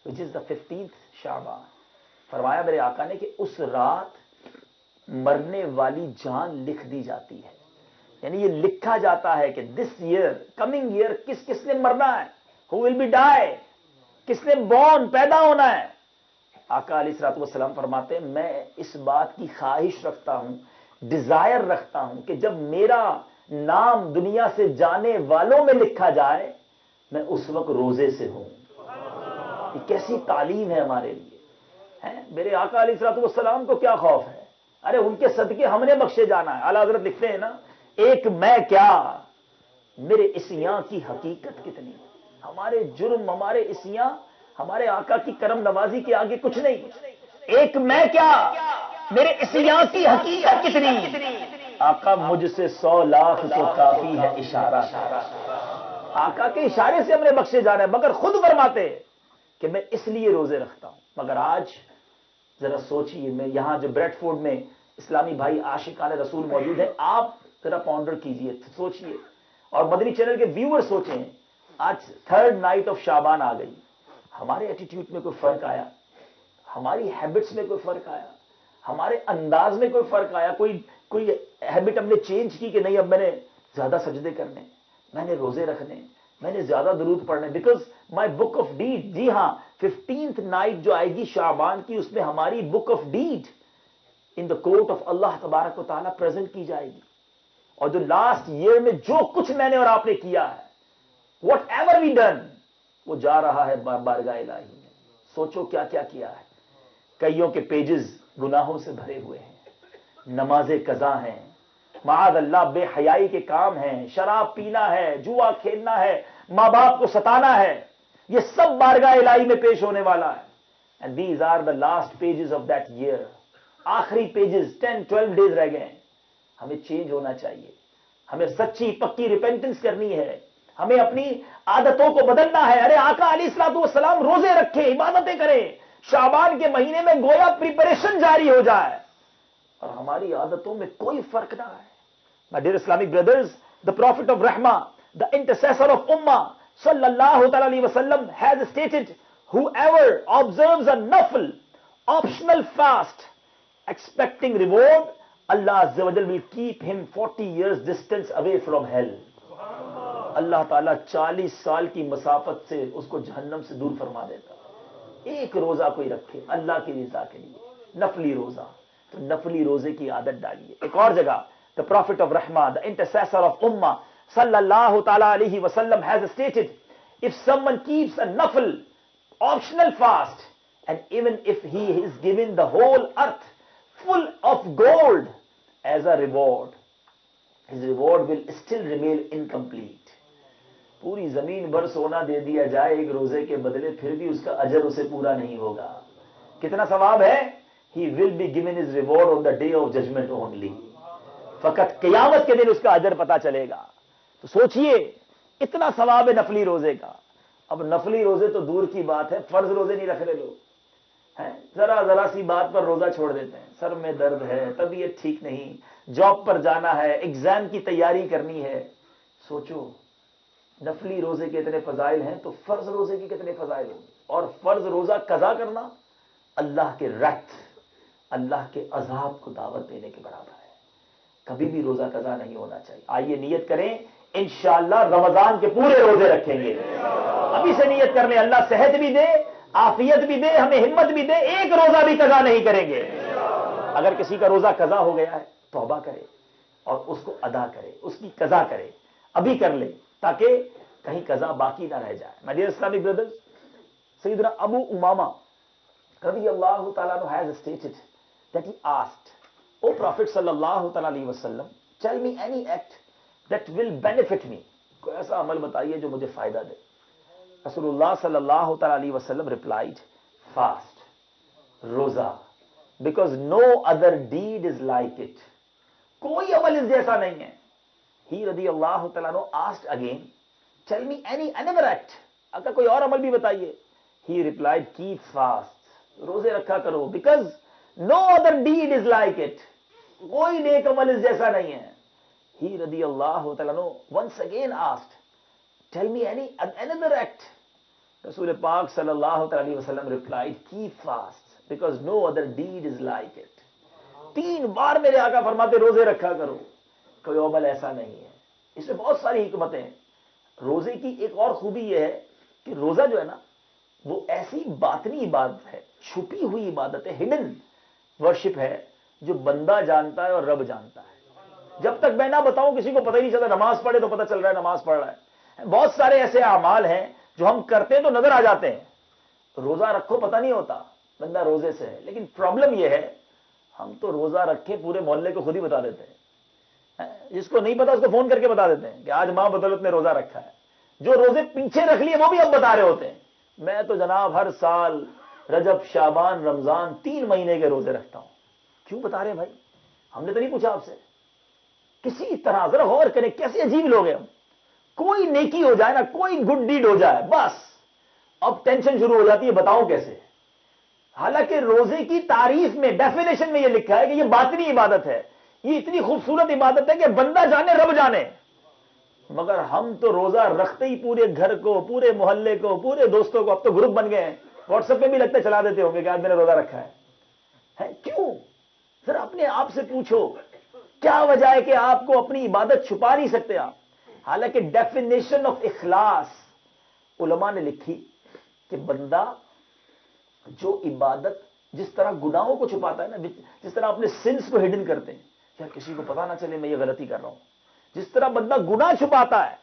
which is the 15th شعبان. فرمایا میرے آقا نے کہ اس رات مرنے والی جان لکھ دی جاتی ہے. یعنی یہ لکھا جاتا ہے کہ دس ایئر، کمنگ ایئر، کس نے مرنا ہے، who will be die، کس نے بورن، پیدا ہونا ہے. آقا علیہ الصلوۃ والسلام فرماتے ہیں میں اس بات کی خواہش رکھتا ہوں، ڈیزائر رکھتا ہوں کہ جب میرا نام دنیا سے جانے والوں میں لکھا جائے میں اس وقت روزے سے ہوں. یہ کیسی تعلیم ہے ہمارے لیے. میرے آقا علیہ الصلوۃ والسلام کو کیا خوف ہے؟ ارے ان کے صدقے ہم نے بخشے جانا ہے. اعلیٰ حضرت لکھتے ہیں نا، ایک میں کیا میرے عصیاں کی حقیقت کتنی. ہمارے جرم، ہمارے عصیاں ہمارے آقا کی کرم نوازی کے آگے کچھ نہیں. ایک میں کیا میرے عصیاں کی حقیقت کتنی. آقا مجھ سے 100 لاکھ تو کافی ہے اشارہ. آقا کے اشارے سے ہم نے بخشے جانا ہے. مگر خود فرماتے کہ میں اس لیے روزے رکھتا ہوں. مگر آج ذرا سوچئے، میں یہاں جو بریڈ فورڈ میں اسلامی بھائی عاشقان رسول موجود ہیں، آپ ذرا پونڈر کیجئے، سوچئے، اور مدنی چینل کے ویور سوچیں. آج 3rd نائٹ آف شعبان آ گئی. ہمارے ایٹیٹیوڈ میں کوئی فرق آیا؟ ہماری ہیبٹس میں کوئی فرق آیا؟ ہمارے انداز میں کوئی فرق آیا؟ کوئی ہیبٹ ہم نے چینج کی کہ نہیں اب میں نے زیادہ سجدے کرنے، میں نے روزے رکھنے، میں نے زیادہ درود پڑھنے؟ Because my book of deed, جی ہاں 15th نائٹ جو آئے گی شعبان کی، اس میں ہماری book of deed in the court of Allah تبارک و تعالیٰ پریزنٹ کی جائے گی. اور جو لاسٹ ایئر میں جو کچھ میں نے اور آپ نے کیا ہے، واٹ ایور وی ڈن، وہ جا رہا ہے بارگاہ الہی میں. سوچو کیا کیا کیا ہے. کئیوں کے پیجز گناہوں سے بھرے ہوئے ہیں، نمازیں قضا ہیں، معاذ اللہ بے حیائی کے کام ہیں، شراب پینا ہے، جوا کھیلنا ہے، ماں باپ کو ستانا ہے. یہ سب بارگاہ الہی میں پیش ہونے والا ہے. And these are the last pages of that year. آخری پیجز 10-12 ڈیز رہ گئے ہیں. ہمیں چینج ہونا چاہیے. ہمیں سچی پکی ریپینٹنس کرنی ہے. ہمیں اپنی عادتوں کو بدلنا ہے. ارے آقا علیہ الصلوۃ والسلام روزے رکھے، عبادتیں کریں. شعبان کے مہینے میں گویا پریپریشن جاری ہو جائے اور ہماری عادتوں میں کوئی فرق نہ آئے. My dear Islamic brothers, the Prophet of Rahmah, the intercessor of Ummah, sallallahu ta'ala alayhi wa sallam, has stated, whoever observes a nafil, optional fast, expecting reward, Allah Azza wa Jal will keep him 40 years distance away from hell. اللہ تعالیٰ 40 سال کی مسافت سے اس کو جہنم سے دور فرما دیتا. ایک روزہ کوئی رکھے اللہ کی رضا کے لیے, نفلی روزہ, تو نفلی روزے کی عادت ڈالیے. ایک اور جگہ the prophet of rahmah, the intercessor of ummah sallallahu ta'ala alayhi wasallam has stated, if someone keeps a nafil optional fast, and even if he is given the whole earth full of gold as a reward, his reward will still remain incomplete. پوری زمین بھر سونا دے دیا جائے ایک روزے کے بدلے, پھر بھی اس کا اجر اسے پورا نہیں ہوگا. کتنا ثواب ہے؟ he will be given his reward on the day of judgment only. فقط قیامت کے دن اس کا اجر پتا چلے گا. تو سوچئے اتنا ثواب ہے نفلی روزے کا. اب نفلی روزے تو دور کی بات ہے, فرض روزے نہیں رکھ رہے لوگ ہیں, ذرا سی بات پر روزہ چھوڑ دیتے ہیں. سر میں درد ہے, طبیعت ٹھیک نہیں, جاب پر جانا ہے, ایگزام کی تیاری کرنی ہے. سوچو نفلی روزے کے اتنے فضائل ہیں تو فرض روزے کے کتنے فضائل ہوں. اور فرض روزہ قضا کرنا اللہ کے رت, اللہ کے عذاب کو دعوت دینے کے برابر ہے. کبھی بھی روزہ قضا نہیں ہونا چاہیے. آئیے نیت کریں, انشاءاللہ رمضان کے پورے روزے رکھیں گے. ابھی سے نیت کر لیں, اللہ صحت بھی دے, عافیت بھی دے, ہمیں ہمت بھی دے, ایک روزہ بھی قضا نہیں کریں گے. اگر کسی کا روزہ قضا ہو گیا ہے توبہ کرے اور اس کو ادا کرے, اس کی قضا کرے, ابھی کر لے تاکہ کہیں قضا باقی نہ رہ جائے. مائی ڈیئر اسلامک بردرز, سیدنا ابو امامہ رضی اللہ تعالیٰ عنہ has stated that he asked, O Prophet sallallahu ta'ala alayhi wasallam, tell me any act that will benefit me. کوئی ایسا عمل بتائیے جو مجھے فائدہ دے. رسول اللہ صلی اللہ تعالی علیہ وسلم replied, fast, روزہ, because no other deed is like it. کوئی عمل اس جیسا نہیں ہے. He رضی اللہ تعالیٰ عنہ asked again, tell me another act. اگر کوئی اور عمل بھی بتائیے. He replied, keep fast, روزے رکھا کرو, because no other deed is like it. کوئی نیک عمل اس جیسا نہیں ہے. He رضی اللہ تعالیٰ عنہ once again asked, tell me another act. رسول پاک صلی اللہ علیہ وسلم replied, keep fast, because no other deed is like it. 3 بار میرے آقا فرماتے روزے رکھا کرو, کوئی عمل ایسا نہیں ہے. اس میں بہت ساری حکمتیں ہیں. روزے کی ایک اور خوبی یہ ہے کہ روزہ جو ہے نا وہ ایسی باطنی عبادت ہے, چھپی ہوئی عبادت ہے, ہڈن ورشپ ہے, جو بندہ جانتا ہے اور رب جانتا ہے. جب تک میں نہ بتاؤں کسی کو پتہ ہی نہیں چلتا. نماز پڑھے تو پتہ چل رہا ہے نماز پڑھ رہا ہے. بہت سارے ایسے اعمال ہیں جو ہم کرتے ہیں تو نظر آ جاتے ہیں. روزہ رکھو پتہ نہیں ہوتا بندہ روزے سے ہے. لیکن پرابلم یہ ہے ہم تو روزہ رکھے پورے محلے کو خود ہی بتا دیتے ہیں. جس کو نہیں پتا اس کو فون کر کے بتا دیتے ہیں کہ آج ماں بدولت نے روزہ رکھا ہے. جو روزے پیچھے رکھ لیے وہ بھی اب بتا رہے ہوتے ہیں, میں تو جناب ہر سال رجب شعبان رمضان 3 مہینے کے روزے رکھتا ہوں. کیوں بتا رہے ہیں بھائی؟ ہم نے تو نہیں پوچھا آپ سے. کسی طرح ذرا غور کریں, کیسے عجیب لوگ ہیں ہم. کوئی نیکی ہو جائے نا, کوئی گڈ ڈیڈ ہو جائے, بس اب ٹینشن شروع ہو جاتی ہے بتاؤں کیسے. حالانکہ روزے کی تعریف میں ڈیفینیشن میں یہ لکھا ہے کہ یہ باطنی عبادت ہے, یہ اتنی خوبصورت عبادت ہے کہ بندہ جانے رب جانے. مگر ہم تو روزہ رکھتے ہی پورے گھر کو, پورے محلے کو, پورے دوستوں کو, اب تو گروپ بن گئے ہیں, واٹس ایپ پہ بھی لگتا چلا دیتے ہوں گے کہ آج میں نے روزہ رکھا ہے. کیوں؟ ذرا اپنے آپ سے پوچھو کیا وجہ ہے کہ آپ کو اپنی عبادت چھپا نہیں سکتے آپ. حالانکہ ڈیفینیشن آف اخلاص علماء نے لکھی کہ بندہ جو عبادت جس طرح گناہوں کو چھپاتا ہے نا, جس طرح اپنے سنس کو ہڈن کرتے ہیں, یا کسی کو پتا نہ چلے میں یہ غلطی کر رہا ہوں, جس طرح بندہ گناہ چھپاتا ہے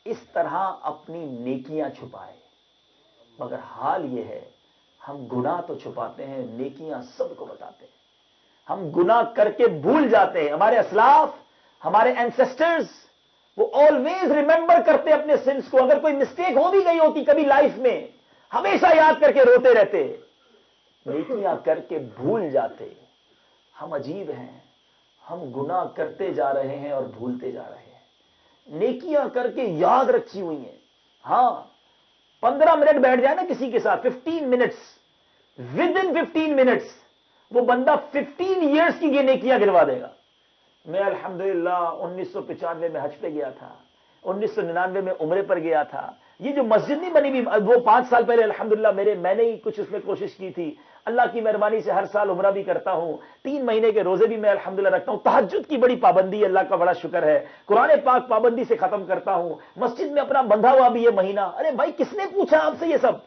اس طرح اپنی نیکیاں چھپائے. مگر حال یہ ہے ہم گناہ تو چھپاتے ہیں, نیکیاں سب کو بتاتے ہیں. ہم گناہ کر کے بھول جاتے ہیں. ہمارے اسلاف, ہمارے اینسسٹرز, وہ آلویز ریممبر کرتے اپنے سنس کو. اگر کوئی مسٹیک ہو بھی گئی ہوتی کبھی لائف میں, ہمیشہ یاد کر کے روتے رہتے. نیکیاں کر کے بھول جاتے. ہم عجیب ہیں, ہم گناہ کرتے جا رہے ہیں اور بھولتے جا رہے ہیں. نیکیاں کر کے یاد رکھی ہوئی ہیں. ہاں 15 منٹ بیٹھ جائے نا کسی کے ساتھ, 15 منٹس, ود ان 15 منٹس وہ بندہ 15 ایئرس کی یہ نیکیاں گنوا دے گا. میں الحمدللہ 1995 میں حج پہ گیا تھا, 1999 میں عمرے پر گیا تھا. یہ جو مسجد نہیں بنی ہوئی وہ 5 سال پہلے الحمدللہ میں نے ہی کچھ اس میں کوشش کی تھی. اللہ کی مہربانی سے ہر سال عمرہ بھی کرتا ہوں, 3 مہینے کے روزے بھی میں الحمدللہ رکھتا ہوں. تہجد کی بڑی پابندی ہے, اللہ کا بڑا شکر ہے. قرآن پاک پابندی سے ختم کرتا ہوں. مسجد میں اپنا بندھا ہوا بھی یہ مہینہ. ارے بھائی کس نے پوچھا آپ سے یہ سب؟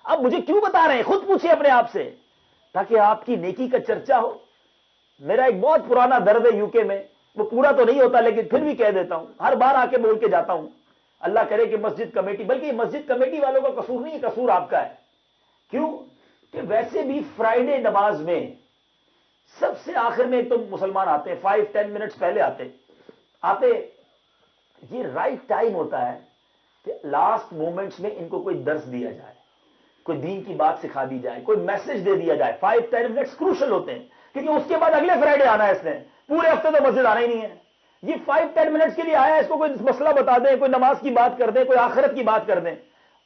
آپ مجھے کیوں بتا رہے ہیں؟ خود پوچھیں اپنے آپ سے، تاکہ آپ کی نیکی کا چرچا ہو۔ میرا ایک بہت پرانا درد ہے یو کے میں، وہ پورا تو نہیں ہوتا لیکن پھر بھی کہہ دیتا ہوں، ہر بار آ کے بول کے جاتا ہوں۔ اللہ کرے کہ مسجد کمیٹی، بلکہ مسجد کمیٹی والوں کا قصور نہیں ہے، قصور آپ کا ہے۔ کیوں کہ ویسے بھی فرائیڈے نماز میں سب سے آخر میں ایک تو مسلمان آتے ہیں، 5-10 منٹس پہلے آتے یہ رائٹ ٹائم ہوتا ہے کہ لاسٹ مومنٹس میں ان کو کوئی درس دیا جائے، کوئی دین کی بات سکھا دی جائے، کوئی میسج دے دیا جائے۔ 5-10 منٹس کروشل ہوتے ہیں، کیونکہ اس کے بعد اگلے فرائیڈے آنا ہے، اس نے پورے ہفتے تو مسجد آنا ہی نہیں ہے۔ یہ 5-10 منٹس کے لیے آیا ہے، اس کو کوئی مسئلہ بتا دیں، کوئی نماز کی بات کر دیں، کوئی آخرت کی بات کر دیں۔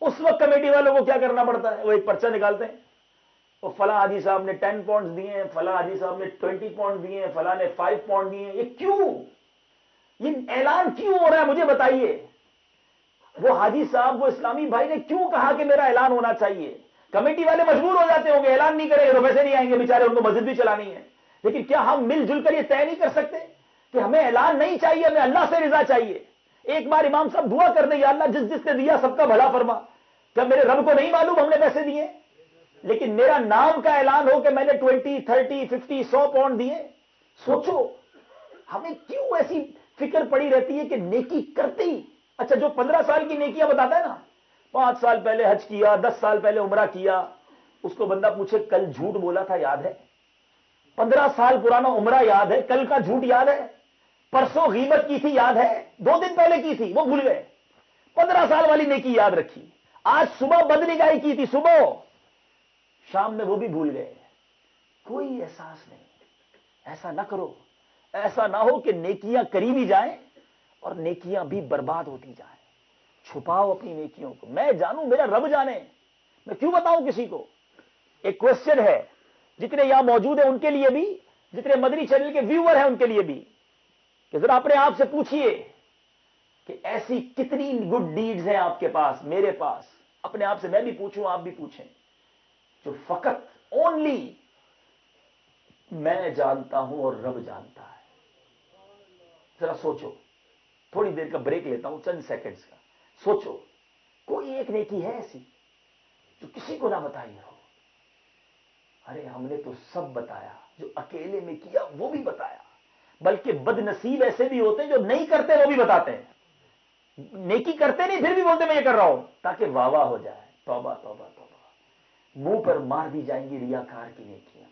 اس وقت کمیٹی والوں کو کیا کرنا پڑتا ہے؟ وہ ایک پرچہ نکالتے ہیں، وہ فلاں حاجی صاحب نے 10 پاؤنڈ دیے ہیں، فلاں حاجی صاحب نے 20 پاؤنڈ دیے ہیں، فلاں نے 5 پاؤنڈ دیے ہیں۔ یہ کیوں؟ یہ اعلان کیوں ہو رہا ہے؟ مجھے بتائیے۔ وہ حاجی صاحب، وہ اسلامی بھائی نے کیوں کہا کہ میرا اعلان ہونا چاہیے؟ کمیٹی والے مجبور ہو جاتے ہوں گے، اعلان نہیں کریں گے تو پیسے نہیں آئیں گے بیچارے، ان کو مسجد بھی چلانی ہے۔ لیکن کیا ہم مل جل کر یہ طے نہیں کر سکتے کہ ہمیں اعلان نہیں چاہیے، ہمیں اللہ سے رضا چاہیے؟ ایک بار امام صاحب دعا کر دیں، یا اللہ جس جس نے دیا سب کا بھلا فرما۔ کیا میرے رب کو نہیں معلوم ہم نے پیسے دیے؟ لیکن میرا نام کا اعلان ہو کہ میں نے 20, 30, 50, 100 پاؤنڈ دیے۔ سوچو ہمیں کیوں ایسی فکر پڑی رہتی ہے کہ نیکی کرتے ہی، اچھا جو 15 سال کی نیکیاں بتاتا ہے نا، 5 سال پہلے حج کیا، 10 سال پہلے عمرہ کیا، اس کو بندہ پوچھے کل جھوٹ بولا تھا یاد ہے؟ 15 سال پرانا عمرہ یاد ہے؟ کل کا جھوٹ یاد ہے؟ پرسوں غیبت کی تھی یاد ہے؟ 2 دن پہلے کی تھی وہ بھول گئے، 15 سال والی نیکی یاد رکھی۔ آج صبح بدنگاہی کی تھی صبح، شام میں وہ بھی بھول گئے، کوئی احساس نہیں۔ ایسا نہ کرو، ایسا نہ ہو کہ نیکیاں کری بھی جائیں اور نیکیاں بھی برباد ہوتی جائیں۔ چھپاؤ اپنی نیکیوں کو، میں جانوں، میرا رب جانے، میں کیوں بتاؤں کسی کو؟ ایک کوسچن ہے جتنے یہاں موجود ہیں ان کے لیے بھی، جتنے مدنی چینل کے ویور ہیں ان کے لیے بھی، کہ ذرا اپنے آپ سے پوچھئے کہ ایسی کتنی گڈ ڈیڈز ہیں آپ کے پاس، میرے پاس، اپنے آپ سے میں بھی پوچھوں، آپ بھی پوچھیں، جو فقط اونلی میں جانتا ہوں اور رب جانتا ہے۔ ذرا سوچو، تھوڑی دیر کا بریک لیتا ہوں، چند سیکنڈز کا، سوچو کوئی ایک نیکی ہے ایسی جو کسی کو نہ بتائی ہو؟ ارے ہم نے تو سب بتایا، جو اکیلے میں کیا وہ بھی بتایا، بلکہ بد نصیب ایسے بھی ہوتے ہیں جو نہیں کرتے وہ بھی بتاتے ہیں، نیکی کرتے نہیں پھر بھی بولتے میں یہ کر رہا ہوں، تاکہ واہ واہ ہو جائے۔ توبہ توبہ توبہ، منہ پر مار دی جائیں گی ریاکار کی نیکیاں۔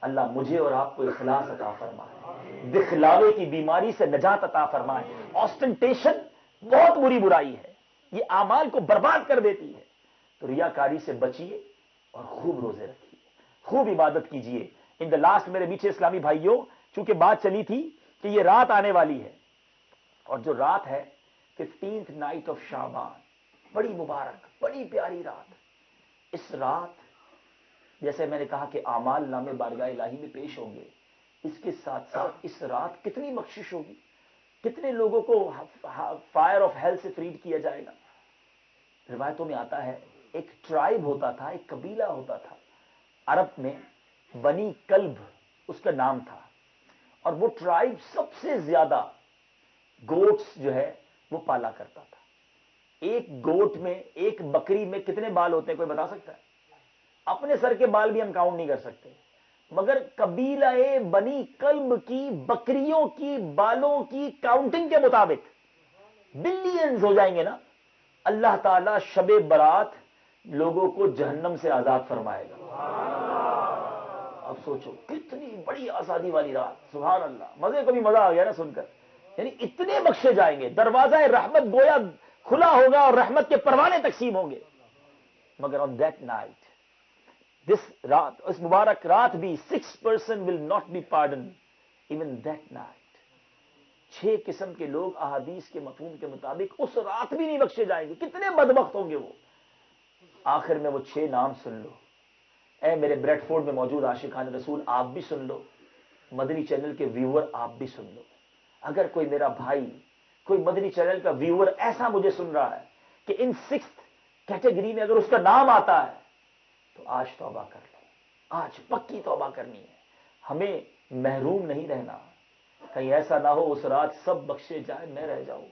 اللہ مجھے اور آپ کو اخلاص عطا فرمائے، دکھلاوے کی بیماری سے نجات عطا فرمائے۔ آسٹنٹیشن بہت بری برائی ہے، یہ اعمال کو برباد کر دیتی ہے۔ تو ریاکاری سے بچیے اور خوب روزے رکھیے، خوب عبادت کیجیے۔ ان دا لاسٹ میرے میٹھے اسلامی بھائیوں، چونکہ بات چلی تھی کہ یہ رات آنے والی ہے، اور جو رات ہے 15th نائٹ آف شعبان، بڑی مبارک، بڑی پیاری رات۔ اس رات جیسے میں نے کہا کہ اعمال نامے بارگاہ الہی میں پیش ہوں گے، اس کے ساتھ ساتھ اس رات کتنی بخشش ہوگی، کتنے لوگوں کو فائر آف ہیل سے فریڈ کیا جائے گا۔ روایتوں میں آتا ہے ایک ٹرائب ہوتا تھا، ایک قبیلہ ہوتا تھا عرب میں، بنی کلب اس کا نام تھا، اور وہ ٹرائب سب سے زیادہ گوٹس جو ہے وہ پالا کرتا تھا۔ ایک گوٹ میں، ایک بکری میں کتنے بال ہوتے ہیں کوئی بتا سکتا ہے؟ اپنے سر کے بال بھی ہم کاؤنٹ نہیں کر سکتے، مگر قبیلہ بنی کلب کی بکریوں کی بالوں کی کاؤنٹنگ کے مطابق بلینز ہو جائیں گے نا۔ اللہ تعالیٰ شب برات لوگوں کو جہنم سے آزاد فرمائے گا۔ اب سوچو کتنی بڑی آزادی والی رات، سبحان اللہ، مزے کو بھی مزہ آ گیا نا سن کر، یعنی اتنے بخشے جائیں گے، دروازہ رحمت گویا کھلا ہوگا اور رحمت کے پروانے تقسیم ہوں گے۔ مگر آن دیٹ نائٹ، دس رات، اس مبارک رات بھی 6% will not be pardoned even that night۔ 6 قسم کے لوگ احادیث کے مفہوم کے مطابق اس رات بھی نہیں بخشے جائیں گے۔ کتنے بدبخت ہوں گے وہ۔ آخر میں وہ 6 نام سن لو، اے میرے بریڈ فورڈ میں موجود عاشقان رسول، آپ بھی سن لو، مدنی چینل کے ویور آپ بھی سن لو۔ اگر کوئی میرا بھائی، کوئی مدنی چینل کا ویور ایسا مجھے سن رہا ہے کہ ان 6 کیٹیگری میں اگر اس کا نام آتا ہے، تو آج توبہ کر لو، آج پکی توبہ کرنی ہے۔ ہمیں محروم نہیں رہنا، کہیں ایسا نہ ہو اس رات سب بخشے جائیں میں رہ جاؤں،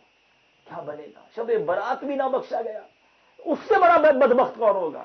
کیا بنے گا؟ شب برات بھی نہ بخشا گیا، اس سے بڑا بدبخت کون ہوگا؟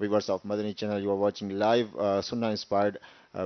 viewers of Madani channel, you are watching live Sunnah inspired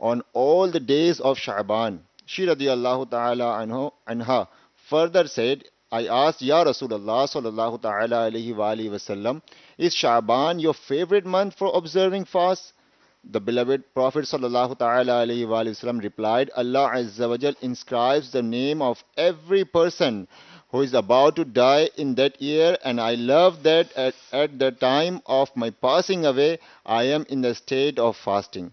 on all the days of Sha'ban. She radiyallahu ta'ala anha further said, I asked Ya Rasulullah sallallahu ta'ala alayhi wa alihi wasallam, is Sha'ban your favorite month for observing fast? The beloved Prophet sallallahu ta'ala alayhi wa alihi wasallam replied, Allah Azza wa Jal inscribes the name of every person who is about to die in that year, and I love that at the time of my passing away, I am in the state of fasting.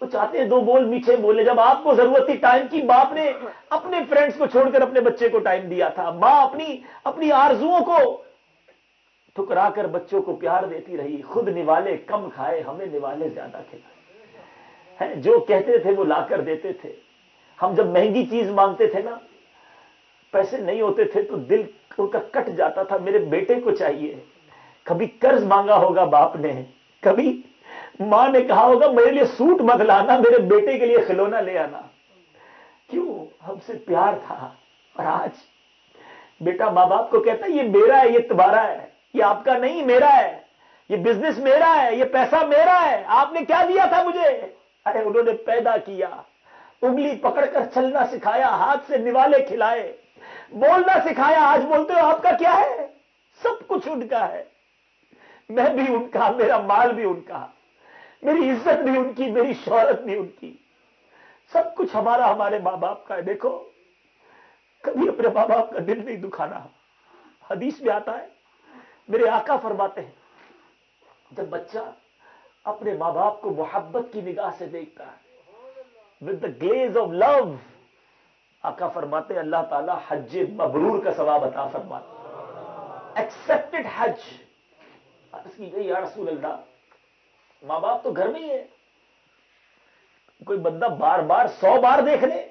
وہ چاہتے ہیں دو بول میٹھے بولے. جب آپ کو ضرورت تھی ٹائم کی, باپ نے اپنے فرینڈز کو چھوڑ کر اپنے بچے کو ٹائم دیا تھا. ماں اپنی آرزوؤں کو ٹھکرا کر بچوں کو پیار دیتی رہی. خود نوالے کم کھائے, ہمیں نوالے زیادہ کھلائے. جو کہتے تھے وہ لا کر دیتے تھے. ہم جب مہنگی چیز مانگتے تھے نا, پیسے نہیں ہوتے تھے تو دل ان کا کٹ جاتا تھا, میرے بیٹے کو چاہیے. کبھی قرض مانگا ہوگا باپ نے, کبھی ماں نے کہا ہوگا میرے لیے سوٹ مت لانا, میرے بیٹے کے لیے کھلونا لے آنا. کیوں؟ ہم سے پیار تھا. اور آج بیٹا ماں باپ کو کہتا ہے یہ میرا ہے, یہ تمہارا ہے, یہ آپ کا نہیں, میرا ہے, یہ بزنس میرا ہے, یہ پیسہ میرا ہے, آپ نے کیا دیا تھا مجھے؟ ارے انہوں نے پیدا کیا, انگلی پکڑ کر چلنا سکھایا, ہاتھ سے نوالے کھلائے, بولنا سکھایا. آج بولتے ہو آپ کا کیا ہے؟ سب کچھ ان کا ہے. میں بھی ان کا, میرا مال بھی ان کا, میری عزت بھی ان کی, میری شہرت بھی ان کی. سب کچھ ہمارا, ہمارے ماں باپ کا ہے. دیکھو کبھی اپنے ماں باپ کا دل نہیں دکھانا. حدیث میں آتا ہے, میرے آقا فرماتے ہیں جب بچہ اپنے ماں باپ کو محبت کی نگاہ سے دیکھتا ہے, with the glaze of love, آقا فرماتے ہیں اللہ تعالیٰ حج مبرور کا ثواب عطا فرماتے ہیں. ایکسپٹڈ حج. عرض کی گئی یا رسول اللہ, ماں باپ تو گھر میں ہی ہے, کوئی بندہ بار بار 100 بار دیکھ لے.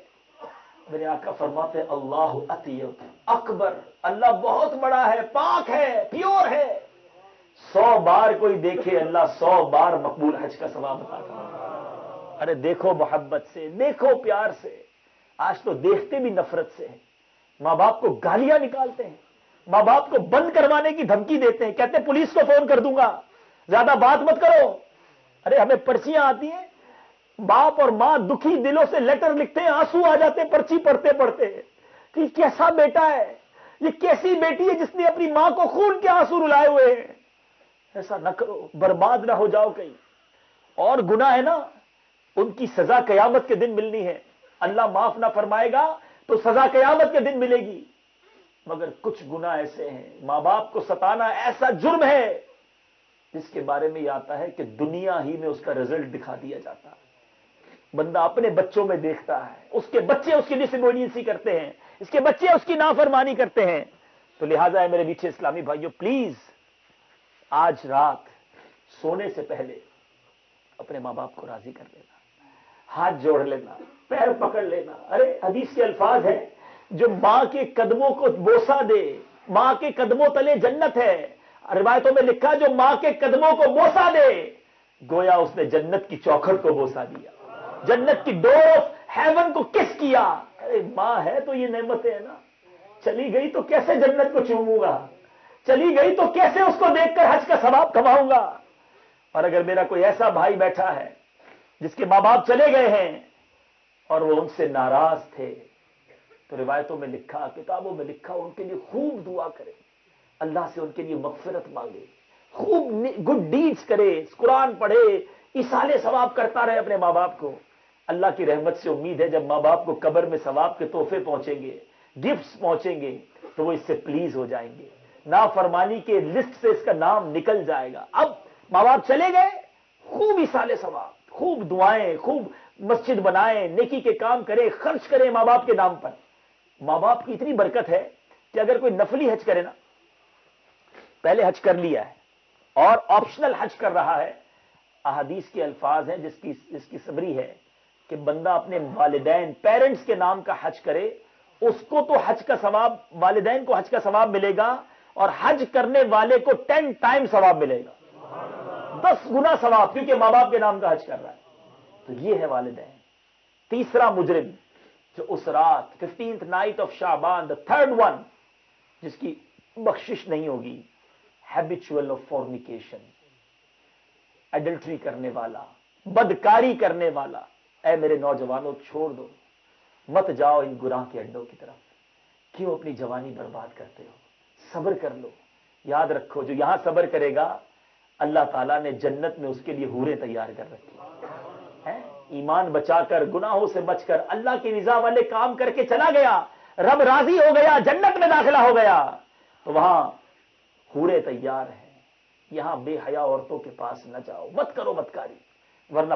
میرے آقا فرماتے ہیں اللہ اطیب اکبر, اللہ بہت بڑا ہے, پاک ہے, پیور ہے. 100 بار کوئی دیکھے, اللہ 100 بار مقبول حج کا ثواب عطا فرماتا. ارے دیکھو محبت سے, دیکھو پیار سے. آج تو دیکھتے بھی نفرت سے ہیں. ماں باپ کو گالیاں نکالتے ہیں, ماں باپ کو بند کروانے کی دھمکی دیتے ہیں, کہتے ہیں پولیس کو فون کر دوں گا, زیادہ بات مت کرو. ارے ہمیں پرچیاں آتی ہیں, باپ اور ماں دکھی دلوں سے لیٹر لکھتے ہیں, آنسو آ جاتے ہیں پرچی پڑھتے پڑھتے کہ کیسا بیٹا ہے, یہ کیسی بیٹی ہے جس نے اپنی ماں کو خون کے آنسو رلائے ہوئے ہیں. ایسا نہ کرو, برباد نہ ہو جاؤ کہیں. اور گناہ ہے نا, ان کی سزا قیامت کے دن ملنی ہے. اللہ معاف نہ فرمائے گا تو سزا قیامت کے دن ملے گی. مگر کچھ گناہ ایسے ہیں, ماں باپ کو ستانا ایسا جرم ہے جس کے بارے میں یہ آتا ہے کہ دنیا ہی میں اس کا رزلٹ دکھا دیا جاتا ہے. بندہ اپنے بچوں میں دیکھتا ہے, اس کے بچے اس کی ڈسبوڈینسی کرتے ہیں, اس کے بچے اس کی نافرمانی کرتے ہیں. تو لہذا ہے میرے میٹھے اسلامی بھائیوں, پلیز آج رات سونے سے پہلے اپنے ماں باپ کو راضی کر لینا, ہاتھ جوڑ لینا, پیر پکڑ لینا. ارے حدیث کے الفاظ ہیں, جو ماں کے قدموں کو بوسہ دے, ماں کے قدموں تلے جنت ہے. روایتوں میں لکھا جو ماں کے قدموں کو بوسہ دے, گویا اس نے جنت کی چوکھٹ کو بوسہ دیا, جنت کی ڈور آف ہیون کو کس کیا. ارے ماں ہے تو یہ نعمتیں ہیں نا, چلی گئی تو کیسے جنت کو چوموں گا, چلی گئی تو کیسے اس کو دیکھ کر حج کا ثواب کماؤں گا. اور اگر میرا کوئی ایسا بھائی بیٹھا ہے جس کے ماں باپ چلے گئے ہیں اور وہ ان سے ناراض تھے, تو روایتوں میں لکھا, کتابوں میں لکھا, ان کے لیے خوب دعا کرے, اللہ سے ان کے لیے مغفرت مانگے, خوب گڈ ڈیڈز کرے, قرآن پڑھے, ایصال ثواب کرتا رہے اپنے ماں باپ کو. اللہ کی رحمت سے امید ہے جب ماں باپ کو قبر میں ثواب کے تحفے پہنچیں گے, گفٹس پہنچیں گے, تو وہ اس سے پلیز ہو جائیں گے. نافرمانی کے لسٹ سے اس کا نام نکل جائے گا. اب ماں باپ چلے گئے, خوب ایصال ثواب, خوب دعائیں, خوب مسجد بنائیں, نیکی کے کام کریں, خرچ کریں ماں باپ کے نام پر. ماں باپ کی اتنی برکت ہے کہ اگر کوئی نفلی حج کرے نا, پہلے حج کر لیا ہے اور آپشنل حج کر رہا ہے, احادیث کے الفاظ ہیں جس کی سمری ہے کہ بندہ اپنے والدین پیرنٹس کے نام کا حج کرے, اس کو تو حج کا ثواب, والدین کو حج کا ثواب ملے گا, اور حج کرنے والے کو 10 ٹائم ثواب ملے گا, 10 گنا ثواب, کیونکہ ماں باپ کے نام کا حج کر رہا ہے. تو یہ ہے والدین. تیسرا مجرم جو اس رات 15th night of Shaban, the third one, جس کی بخشش نہیں ہوگی, ہیبیچول آف فورنیکیشن, ایڈلٹری کرنے والا, بدکاری کرنے والا. اے میرے نوجوانوں, چھوڑ دو, مت جاؤ ان گناہ کے اڈوں کی طرف. کیوں اپنی جوانی برباد کرتے ہو؟ صبر کر لو. یاد رکھو جو یہاں صبر کرے گا, اللہ تعالیٰ نے جنت میں اس کے لیے حوریں تیار کر رکھی ہیں. ایمان بچا کر, گناہوں سے بچ کر, اللہ کی رضا والے کام کر کے چلا گیا, رب راضی ہو گیا, جنت میں داخلہ ہو گیا, تو وہاں حوریں تیار ہیں. یہاں بے حیا عورتوں کے پاس نہ جاؤ, مت کرو بدکاری. ورنہ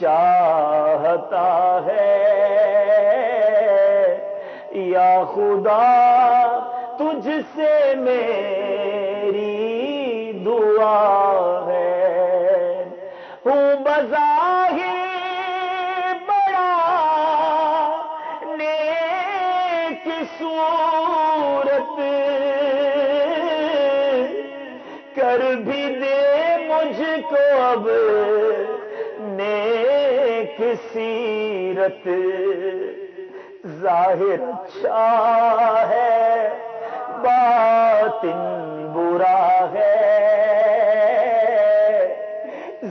چاہتا ہے یا خدا تجھ سے میری دعا ہے ہوں بظاہر بڑا نیک صورت کر بھی دے مجھ کو اب نیک سیرت ظاہر اچھا ہے باطن برا ہے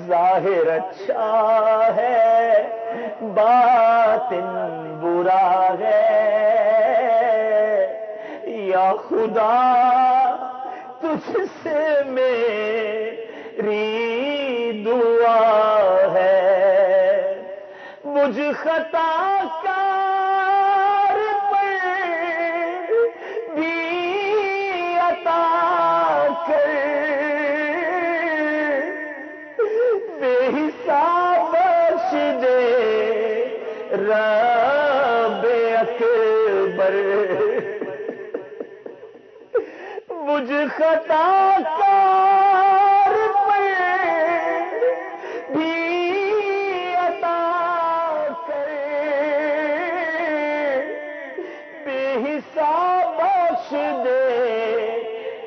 ظاہر اچھا ہے باطن برا ہے یا خدا تجھ سے میری دعا ہے مجھ خطا کار پر بھی عطا کر بے حساب بخش دے رب اکبر مجھ خطا کار پر بھی عطا کر بے حساب بخش دے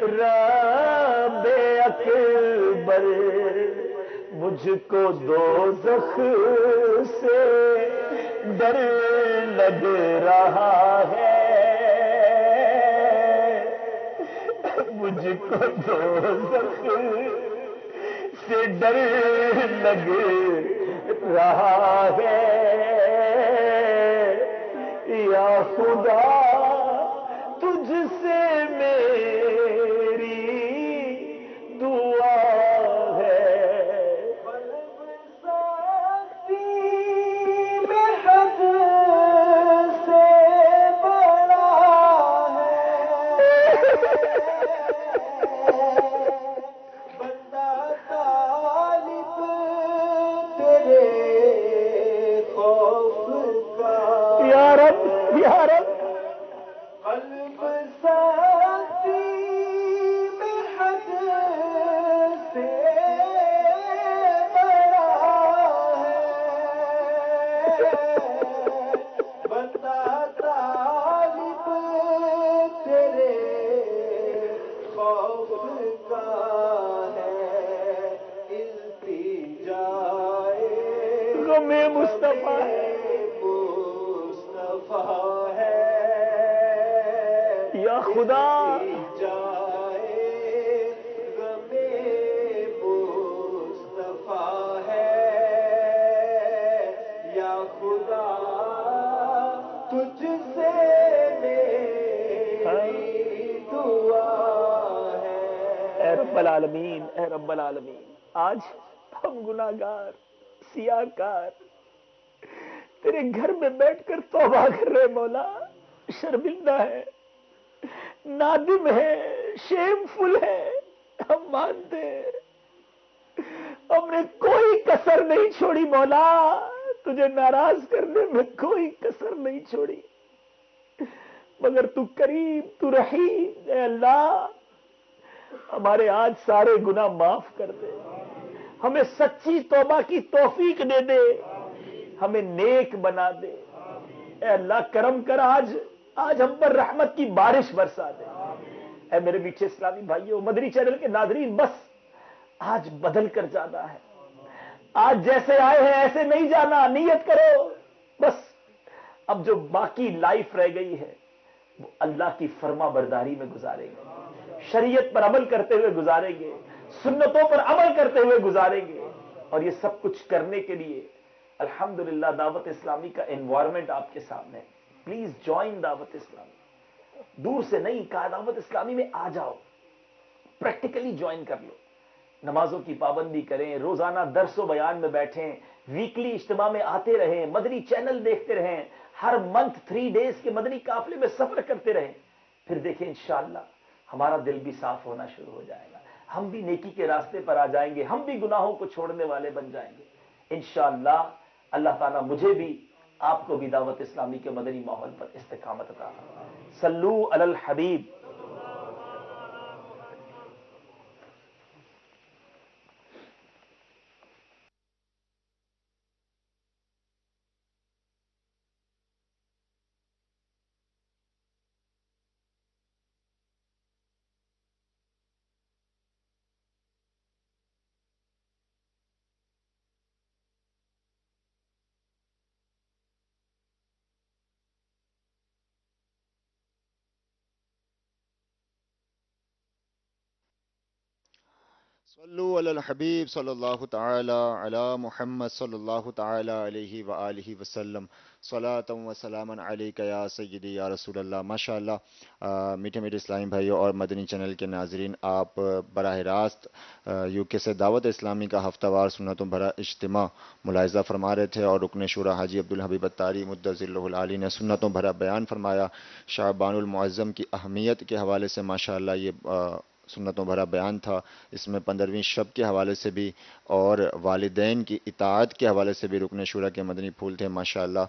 رب اکبر مجھ کو دوزخ سے ڈر لگ رہا ہے مجھ کو دوزخ سے ڈر لگ رہا ہے یا خدا تجھ سے میری دعا ہے یا خدا یا خدا تجھ سے میری دعا ہے اے رب العالمین اے رب العالمین آج ہم گناہگار سیاہکار تیرے گھر میں بیٹھ کر توبہ کر رہے مولا شرمندہ ہے نادم ہے شیم فل ہے ہم مانتے ہیں ہم نے کوئی کسر نہیں چھوڑی مولا تجھے ناراض کرنے میں کوئی کسر نہیں چھوڑی مگر تو کریم تو رحیم اے اللہ ہمارے آج سارے گناہ معاف کر دے ہمیں سچی توبہ کی توفیق دے دے ہمیں نیک بنا دے اے اللہ کرم کر آج ہم پر رحمت کی بارش برسا دے اے میرے میٹھے اسلامی بھائیوں مدنی چینل کے ناظرین بس آج بدل کر جانا ہے آج جیسے آئے ہیں ایسے نہیں جانا نیت کرو بس اب جو باقی لائف رہ گئی ہے وہ اللہ کی فرما برداری میں گزاریں گے شریعت پر عمل کرتے ہوئے گزاریں گے سنتوں پر عمل کرتے ہوئے گزاریں گے اور یہ سب کچھ کرنے کے لیے الحمدللہ دعوت اسلامی کا انوائرمنٹ آپ کے سامنے ہے پلیز جوائن دعوت اسلامی دور سے نہیں کہا دعوت اسلامی میں آ جاؤ پریکٹیکلی جوائن کر لو نمازوں کی پابندی کریں روزانہ درس و بیان میں بیٹھیں ویکلی اجتماع میں آتے رہیں مدنی چینل دیکھتے رہیں ہر منتھ 3 days کے مدنی قافلے میں سفر کرتے رہیں پھر دیکھیں انشاءاللہ ہمارا دل بھی صاف ہونا شروع ہو جائے گا ہم بھی نیکی کے راستے پر آ جائیں گے ہم بھی گناہوں کو چھوڑنے والے بن جائیں گے انشاءاللہ اللہ تعالیٰ مجھے بھی آپ کو بھی دعوت اسلامی کے مدنی ماحول پر استقامت عطا فرمائے. صلو علی الحبیب. صلو علی الحبیب صلی اللہ تعالی علی محمد صلی اللہ تعالی علیہ وآلہ وسلم. صلاۃ و سلاما علیک یا سیدی یا رسول اللہ. ماشاء اللہ میٹھے میٹھے اسلامی بھائیوں اور مدنی چینل کے ناظرین، آپ براہ راست یو کے سے دعوت اسلامی کا ہفتہ وار سنتوں بھرا اجتماع ملاحظہ فرما رہے تھے، اور رکن شورا حاجی عبدالحبیب اتاری مدظ اللہ العالی نے سنتوں بھرا بیان فرمایا. شعبان المعظم کی اہمیت کے حوالے سے ماشاء اللہ یہ سنتوں بھرا بیان تھا. اس میں 15ویں شب کے حوالے سے بھی اور والدین کی اطاعت کے حوالے سے بھی رکن شورا کے مدنی پھول تھے ماشاء اللہ.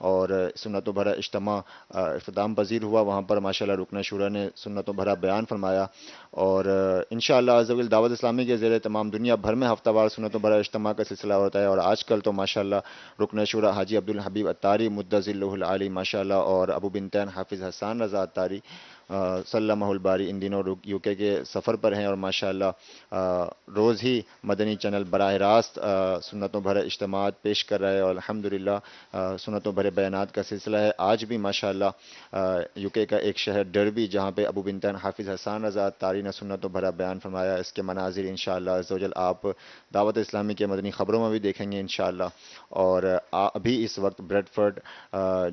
اور سنتوں بھرا اجتماع اختتام پذیر ہوا، وہاں پر ماشاء اللہ رکن شورا نے سنتوں بھرا بیان فرمایا. اور انشاءاللہ عز و جل دعوت اسلامی کے زیر تمام دنیا بھر میں ہفتہ وار سنتوں بھرا اجتماع کا سلسلہ ہوتا ہے. اور آج کل تو ماشاء اللہ رکن شورا حاجی عبدالحبیب اتاری مدظ اللہ العالی ماشاء اللہ اور ابو بنتین حافظ حسان رضا اتاری سلمہ الباری ان دنوں یو کے سفر پر ہیں، اور ماشاء اللہ روز ہی مدنی چینل براہ راست سنتوں بھرے اجتماعات پیش کر رہے ہیں، اور الحمدللہ سنتوں بھرے بیانات کا سلسلہ ہے. آج بھی ماشاء اللہ یو کے کا ایک شہر ڈربی، جہاں پہ ابو بنتین حافظ حسان رضا تاری نے سنتوں بھرا بیان فرمایا، اس کے مناظر انشاءاللہ عز و جل آپ دعوت اسلامی کے مدنی خبروں میں بھی دیکھیں گے انشاءاللہ. اور ابھی اس وقت بریڈ فرڈ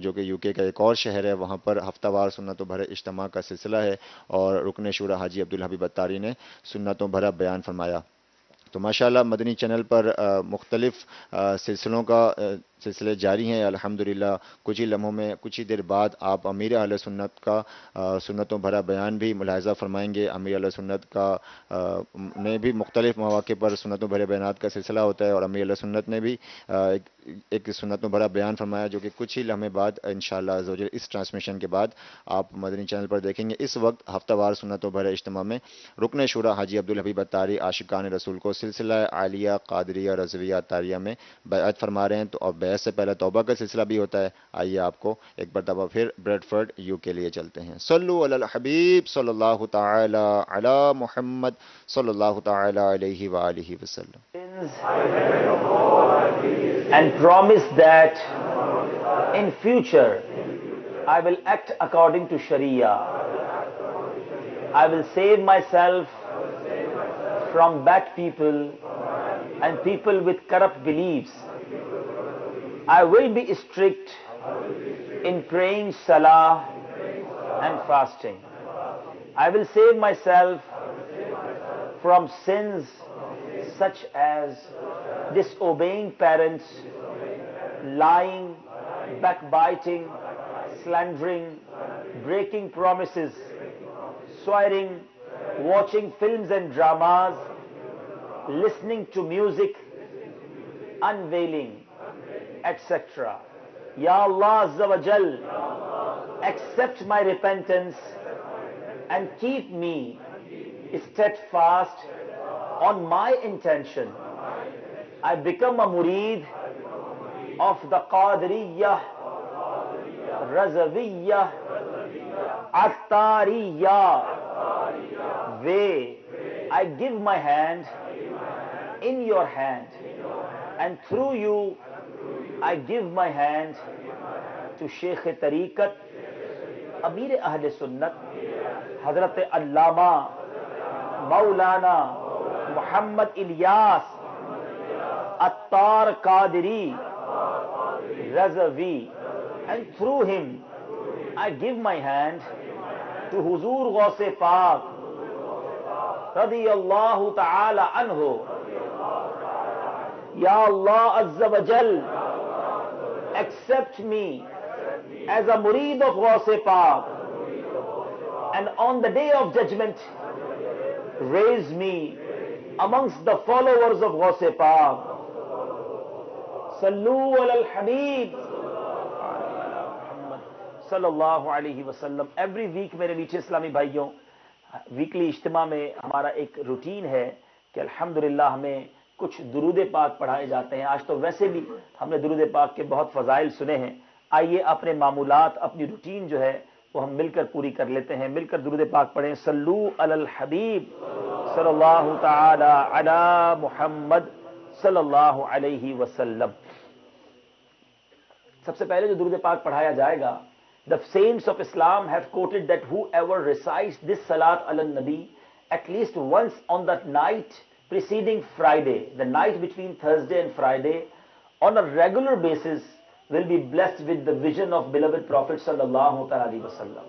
جو کہ یو کے کا ایک اور شہر ہے، وہاں پر ہفتہ وار سنتوں بھرے اجتماع کا سلسلہ ہے، اور رکن شورا حاجی عبدالحبیب اتاری نے سنتوں بھرا بیان فرمایا. تو ماشاءاللہ مدنی چینل پر مختلف سلسلوں کا سلسلے جاری ہیں الحمدللہ. کچھ ہی لمحوں میں، کچھ ہی دیر بعد آپ امیر اہل سنت کا سنتوں بھرا بیان بھی ملاحظہ فرمائیں گے. امیر اہل سنت کا نے بھی مختلف مواقع پر سنتوں بھرے بیانات کا سلسلہ ہوتا ہے، اور امیر اہل سنت نے بھی ایک سنتوں بھرا بیان فرمایا، جو کہ کچھ ہی لمحے بعد انشاءاللہ عز و جل اس ٹرانسمیشن کے بعد آپ مدنی چینل پر دیکھیں گے. اس وقت ہفتہ وار سنتوں بھرے اجتماع میں رکن شورا حاجی عبدالحبیب اتاری عاشقان رسول کو سلسلہ عالیہ قادریہ رضویہ اتاریہ میں بیعت فرما رہے ہیں. تو اور بیعت سے پہلے توبہ کا سلسلہ بھی ہوتا ہے. آئیے آپ کو ایک مرتبہ پھر بریڈ فرڈ یو کے لیے چلتے ہیں. صلو علی الحبیب صلی اللہ تعالی علی محمد صلی اللہ تعالی علیہ وآلہ وسلم. And promise that in future I will act according to Sharia. I will save myself from bad people and people with corrupt beliefs. I will be strict in praying salah and fasting. I will save myself from sins such as disobeying parents, lying, backbiting, slandering, breaking promises, swearing, watching films and dramas, listening to music, unveiling, etc. Ya Allah Azza wa Jal, accept my repentance and keep me steadfast on my intention. I become a murid of the Qadiriyah, Razaviyah, Attariyah way. I give my hand in your hand, and through you I give my hand to Sheikh Tariqat, Amir Ahl Sunnat, Hazrat Allama Maulana Muhammad Ilyas Attar Qadiri Razavi, and through him I give my hand to Huzur Ghaus-e Pak radiyallahu ta'ala anhu. Ya Allah Azza wa Jal, accept me as a murid of Ghaus-e Pak, and on the day of judgment raise me amongst the followers of Ghaus-e Pak. صلو علی الحبیب صلی اللہ علیہ وسلم. ایوری ویک میرے میٹھے اسلامی بھائیوں، ویکلی اجتماع میں ہمارا ایک روٹین ہے کہ الحمدللہ ہمیں کچھ درود پاک پڑھائے جاتے ہیں. آج تو ویسے بھی ہم نے درود پاک کے بہت فضائل سنے ہیں. آئیے اپنے معمولات، اپنی روٹین جو ہے وہ ہم مل کر پوری کر لیتے ہیں. مل کر درود پاک پڑھیں. صلو علی الحبیب صلی اللہ تعالی علی محمد صلی اللہ علیہ وسلم. سب سے پہلے جو درود پاک پڑھایا جائے گا، the saints of Islam have quoted that whoever recites this salat ala nabi at least once on the night preceding Friday, the night between Thursday and Friday, on a regular basis will be blessed with the vision of beloved Prophet sallallahu alaihi wasallam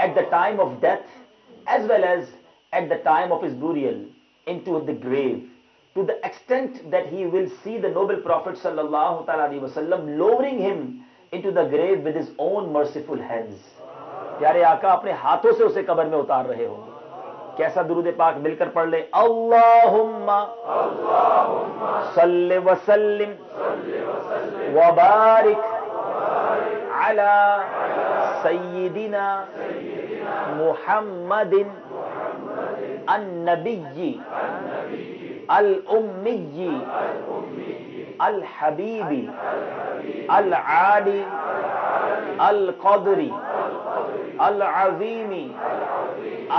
at the time of death as well as at the time of his burial into the grave, to the extent that he will see the noble Prophet sallallahu alaihi wasallam lowering him into the grave with his own merciful hands. پیارے آقا اپنے ہاتھوں سے اسے قبر میں اتار رہے ہوں گے. کیسا درود پاک مل کر پڑھ لیں. اللہم صلی وسلم وبارک علی سیدنا محمد النبی الامی الحبیبی العالی القدری العظیمی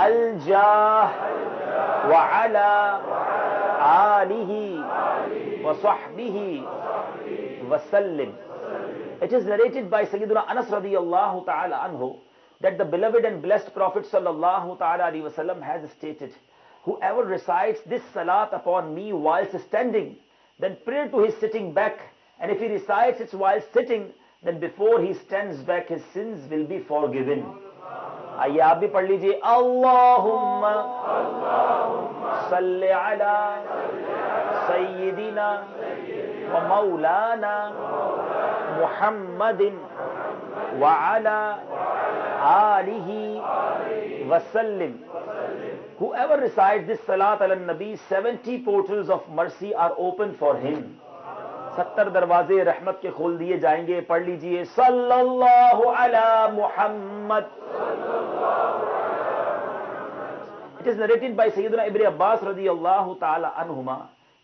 الجاہ وعلا آلہ وصحبہ وسلم. It is narrated by Sayyidina Anas radiyallahu ta'ala anhu that the beloved and blessed Prophet sallallahu ta'ala alaihi wasallam has stated, whoever recites this salat upon me whilst standing, then prior to his sitting back, and if he recites it while sitting, then before he stands back his sins will be forgiven. آئیے آپ بھی پڑھ لیجئے. اللہم صلی علی سیدنا و مولانا محمد وعلی آلہ وسلم. Whoever recites this salat ala nabi, 70 portals of mercy are open for him. 70 دروازے رحمت کے کھول دیے جائیں گے. پڑھ لیجئے. صلی اللہ علی محمد. It is narrated by Sayyidina Ibn Abbas radiyallahu ta'ala anhuma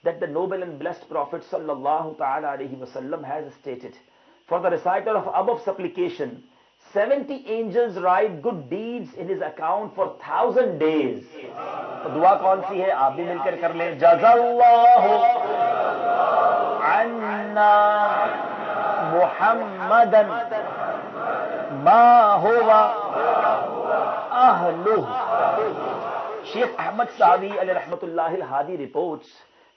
that the noble and blessed Prophet sallallahu ta'ala alayhi wasallam has stated, for the reciter of above supplication, 70 angels write good deeds in his account for 1,000 days. تو دعا کون سی ہے؟ آپ بھی مل کر کر لیں. جزا اللہ عنا محمدا ما ہوا اہلہ. Sheikh Ahmad Sawi alayhi rahmatullah al-Hadi reports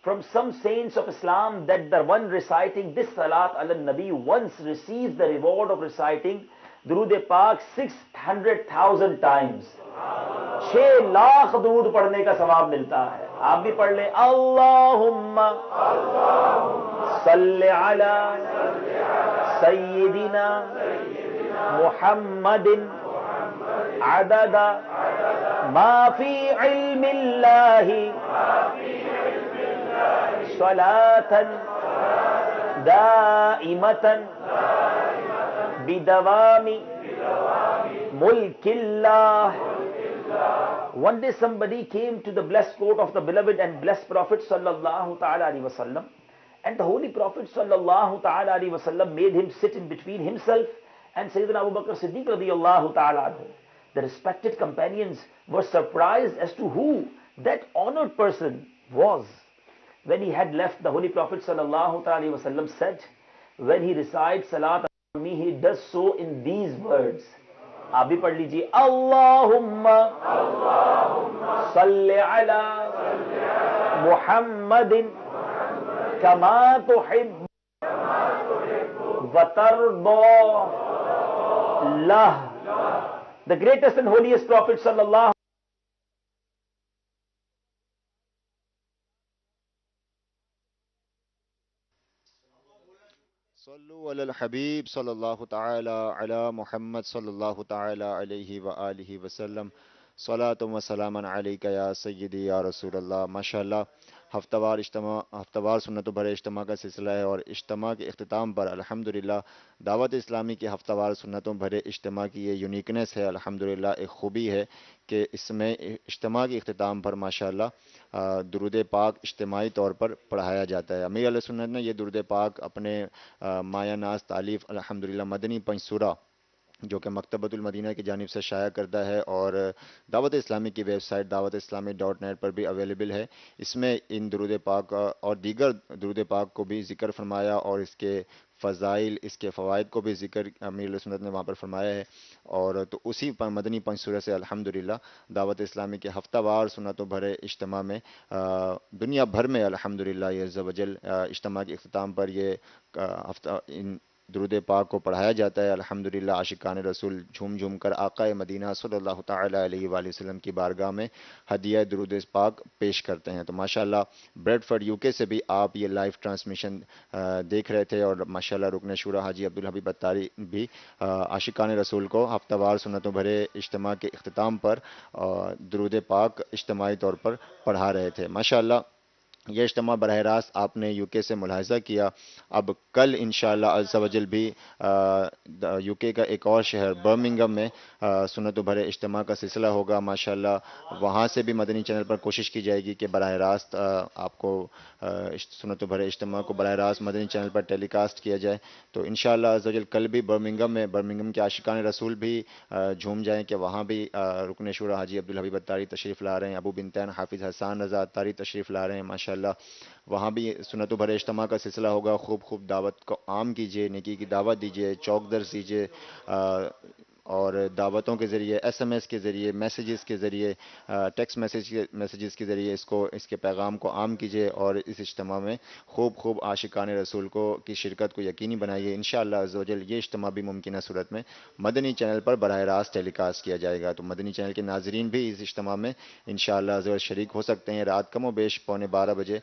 from some saints of Islam that the one reciting this salat ala nabi once receives the reward of reciting درود پاک 600,000 times. 6 لاکھ درود پڑھنے کا ثواب ملتا ہے. آپ بھی پڑھ لیں. اللہم صلی علی سیدنا محمد عدد ما فی علم اللہ صلاة دائمة بدوام ملک اللہ. One day somebody came to the blessed court of the beloved and blessed Prophet sallallahu ta'ala alaihi wasallam, and the holy Prophet sallallahu ta'ala alaihi wasallam made him sit in between himself and Sayyidina Abu Bakr Siddiq radiyallahu ta'ala anhu. The respected companions were surprised as to who that honored person was. When he had left, the holy Prophet sallallahu ta'ala alaihi wasallam said, when he recites salat on me, he does so in these words. آپ بھی پڑھ لیجئے. اللہم صلی علی محمد کما تحب وترضى لہ. The greatest and holiest Prophet sallallahu صلو علی الحبیب صلی اللہ تعالی علی محمد صلی اللہ تعالی علیہ وآلہ وسلم. صلاۃ و سلاما علیک یا سیدی یا رسول اللہ. ماشاءاللہ ہفتہ وار سنتوں بھرے اجتماع کا سلسلہ ہے، اور اجتماع کے اختتام پر الحمدللہ دعوت اسلامی کے ہفتہ وار سنتوں بھرے اجتماع کی یہ یونیکنیس ہے، الحمدللہ ایک خوبی ہے کہ اس میں اجتماع کے اختتام پر ماشاءاللہ درود پاک اجتماعی طور پر پڑھایا جاتا ہے۔ امیر علیہ سنت نے یہ درود پاک اپنے مایہ ناز تالیف الحمدللہ مدنی پنج سورہ جو کہ مکتبۃ المدینہ کی جانب سے شائع کردہ ہے، اور دعوت اسلامی کی ویب سائٹ دعوت اسلامی ڈاٹ نیٹ پر بھی اویلیبل ہے۔ اس میں ان درود پاک اور دیگر درود پاک کو بھی ذکر فرمایا، اور اس کے فضائل، اس کے فوائد کو بھی ذکر امیر علیہ سنت نے وہاں پر فرمایا ہے۔ اور تو اسی مدنی پنج سورہ سے الحمدللہ دعوت اسلامی کے ہفتہ وار سنتوں بھرے اجتماع میں دنیا بھر میں الحمدللہ یہ عز و جل اجتماع کے اختتام پر یہ ہفتہ ان درود پاک کو پڑھایا جاتا ہے۔ الحمدللہ عاشقان رسول جھوم جھوم کر آقا مدینہ صلی اللہ تعالی علیہ وآلہ وسلم کی بارگاہ میں ہدیہ درود پاک پیش کرتے ہیں۔ تو ماشاءاللہ بریڈ فورڈ یو کے سے بھی آپ یہ لائیو ٹرانسمیشن دیکھ رہے تھے، اور ماشاءاللہ رکن شورا حاجی عبدالحبیب اتاری بھی عاشقان رسول کو ہفتہ وار سنتوں بھرے اجتماع کے اختتام پر درود پاک اجتماعی طور پر پڑھا رہے تھے۔ ماشاءاللہ یہ اجتماع براہ راست آپ نے یو کے سے ملاحظہ کیا۔ اب کل انشاءاللہ عز و جل بھی یو کے کا ایک اور شہر برمنگم میں سنتوں بھرے اجتماع کا سلسلہ ہوگا۔ ماشاءاللہ وہاں سے بھی مدنی چینل پر کوشش کی جائے گی کہ براہ راست آپ کو سنتوں بھرے اجتماع کو براہ راست مدنی چینل پر ٹیلی کاسٹ کیا جائے۔ تو انشاءاللہ عز و جل کل بھی برمنگم کے عاشقان رسول بھی جھوم جائیں کہ وہاں بھی رکن شورا حاجی عبدالحبیب اتاری تشریف لا رہے ہیں، ابو بنتین حافظ حسان رضا اتاری تشریف لا رہے ہیں ماشاءاللہ۔ وہاں بھی سنتوں بھرے اجتماع کا سلسلہ ہوگا۔ خوب خوب دعوت کو عام کیجیے، نیکی کی دعوت دیجیے، چوک درس دیجیے، اور دعوتوں کے ذریعے، ایس ایم ایس کے ذریعے، میسیجز کے ذریعے، ٹیکسٹ میسیجز کے ذریعے اس کے پیغام کو عام کیجیے، اور اس اجتماع میں خوب عاشقان رسول کی شرکت کو یقینی بنائیے۔ انشاءاللہ عز و جل یہ اجتماع بھی ممکنہ صورت میں مدنی چینل پر براہ راست ٹیلی کاسٹ کیا جائے گا۔ تو مدنی چینل کے ناظرین بھی اس اجتماع میں انشاءاللہ عز و جل شریک ہو سکتے ہیں رات کم و بیش 7:45 بجے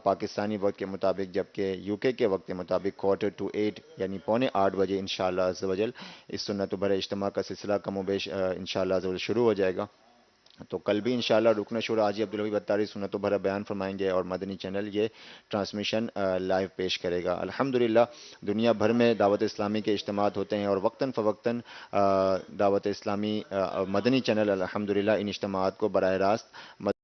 پاکستانی وقت کے مطابق، جبکہ یو کے وقت کے مطابق 7:45 یعنی 7:45 بجے انشاءاللہ عز و جل اس سنت بھرے اجتماع کا سلسلہ کم و بیش انشاءاللہ عز و جل شروع ہو جائے گا۔ تو کل بھی انشاءاللہ رکن شورا حاجی عبدالحبیب اتاری سنتوں بھرا بیان فرمائیں گے، اور مدنی چینل یہ ٹرانسمیشن لائیو پیش کرے گا۔ الحمدللہ دنیا بھر میں دعوت اسلامی کے اجتماعات ہوتے ہیں، اور وقتاً فوقتاً دعوت اسلامی مدنی چینل الحمدللہ ان اجتماعات کو براہ راست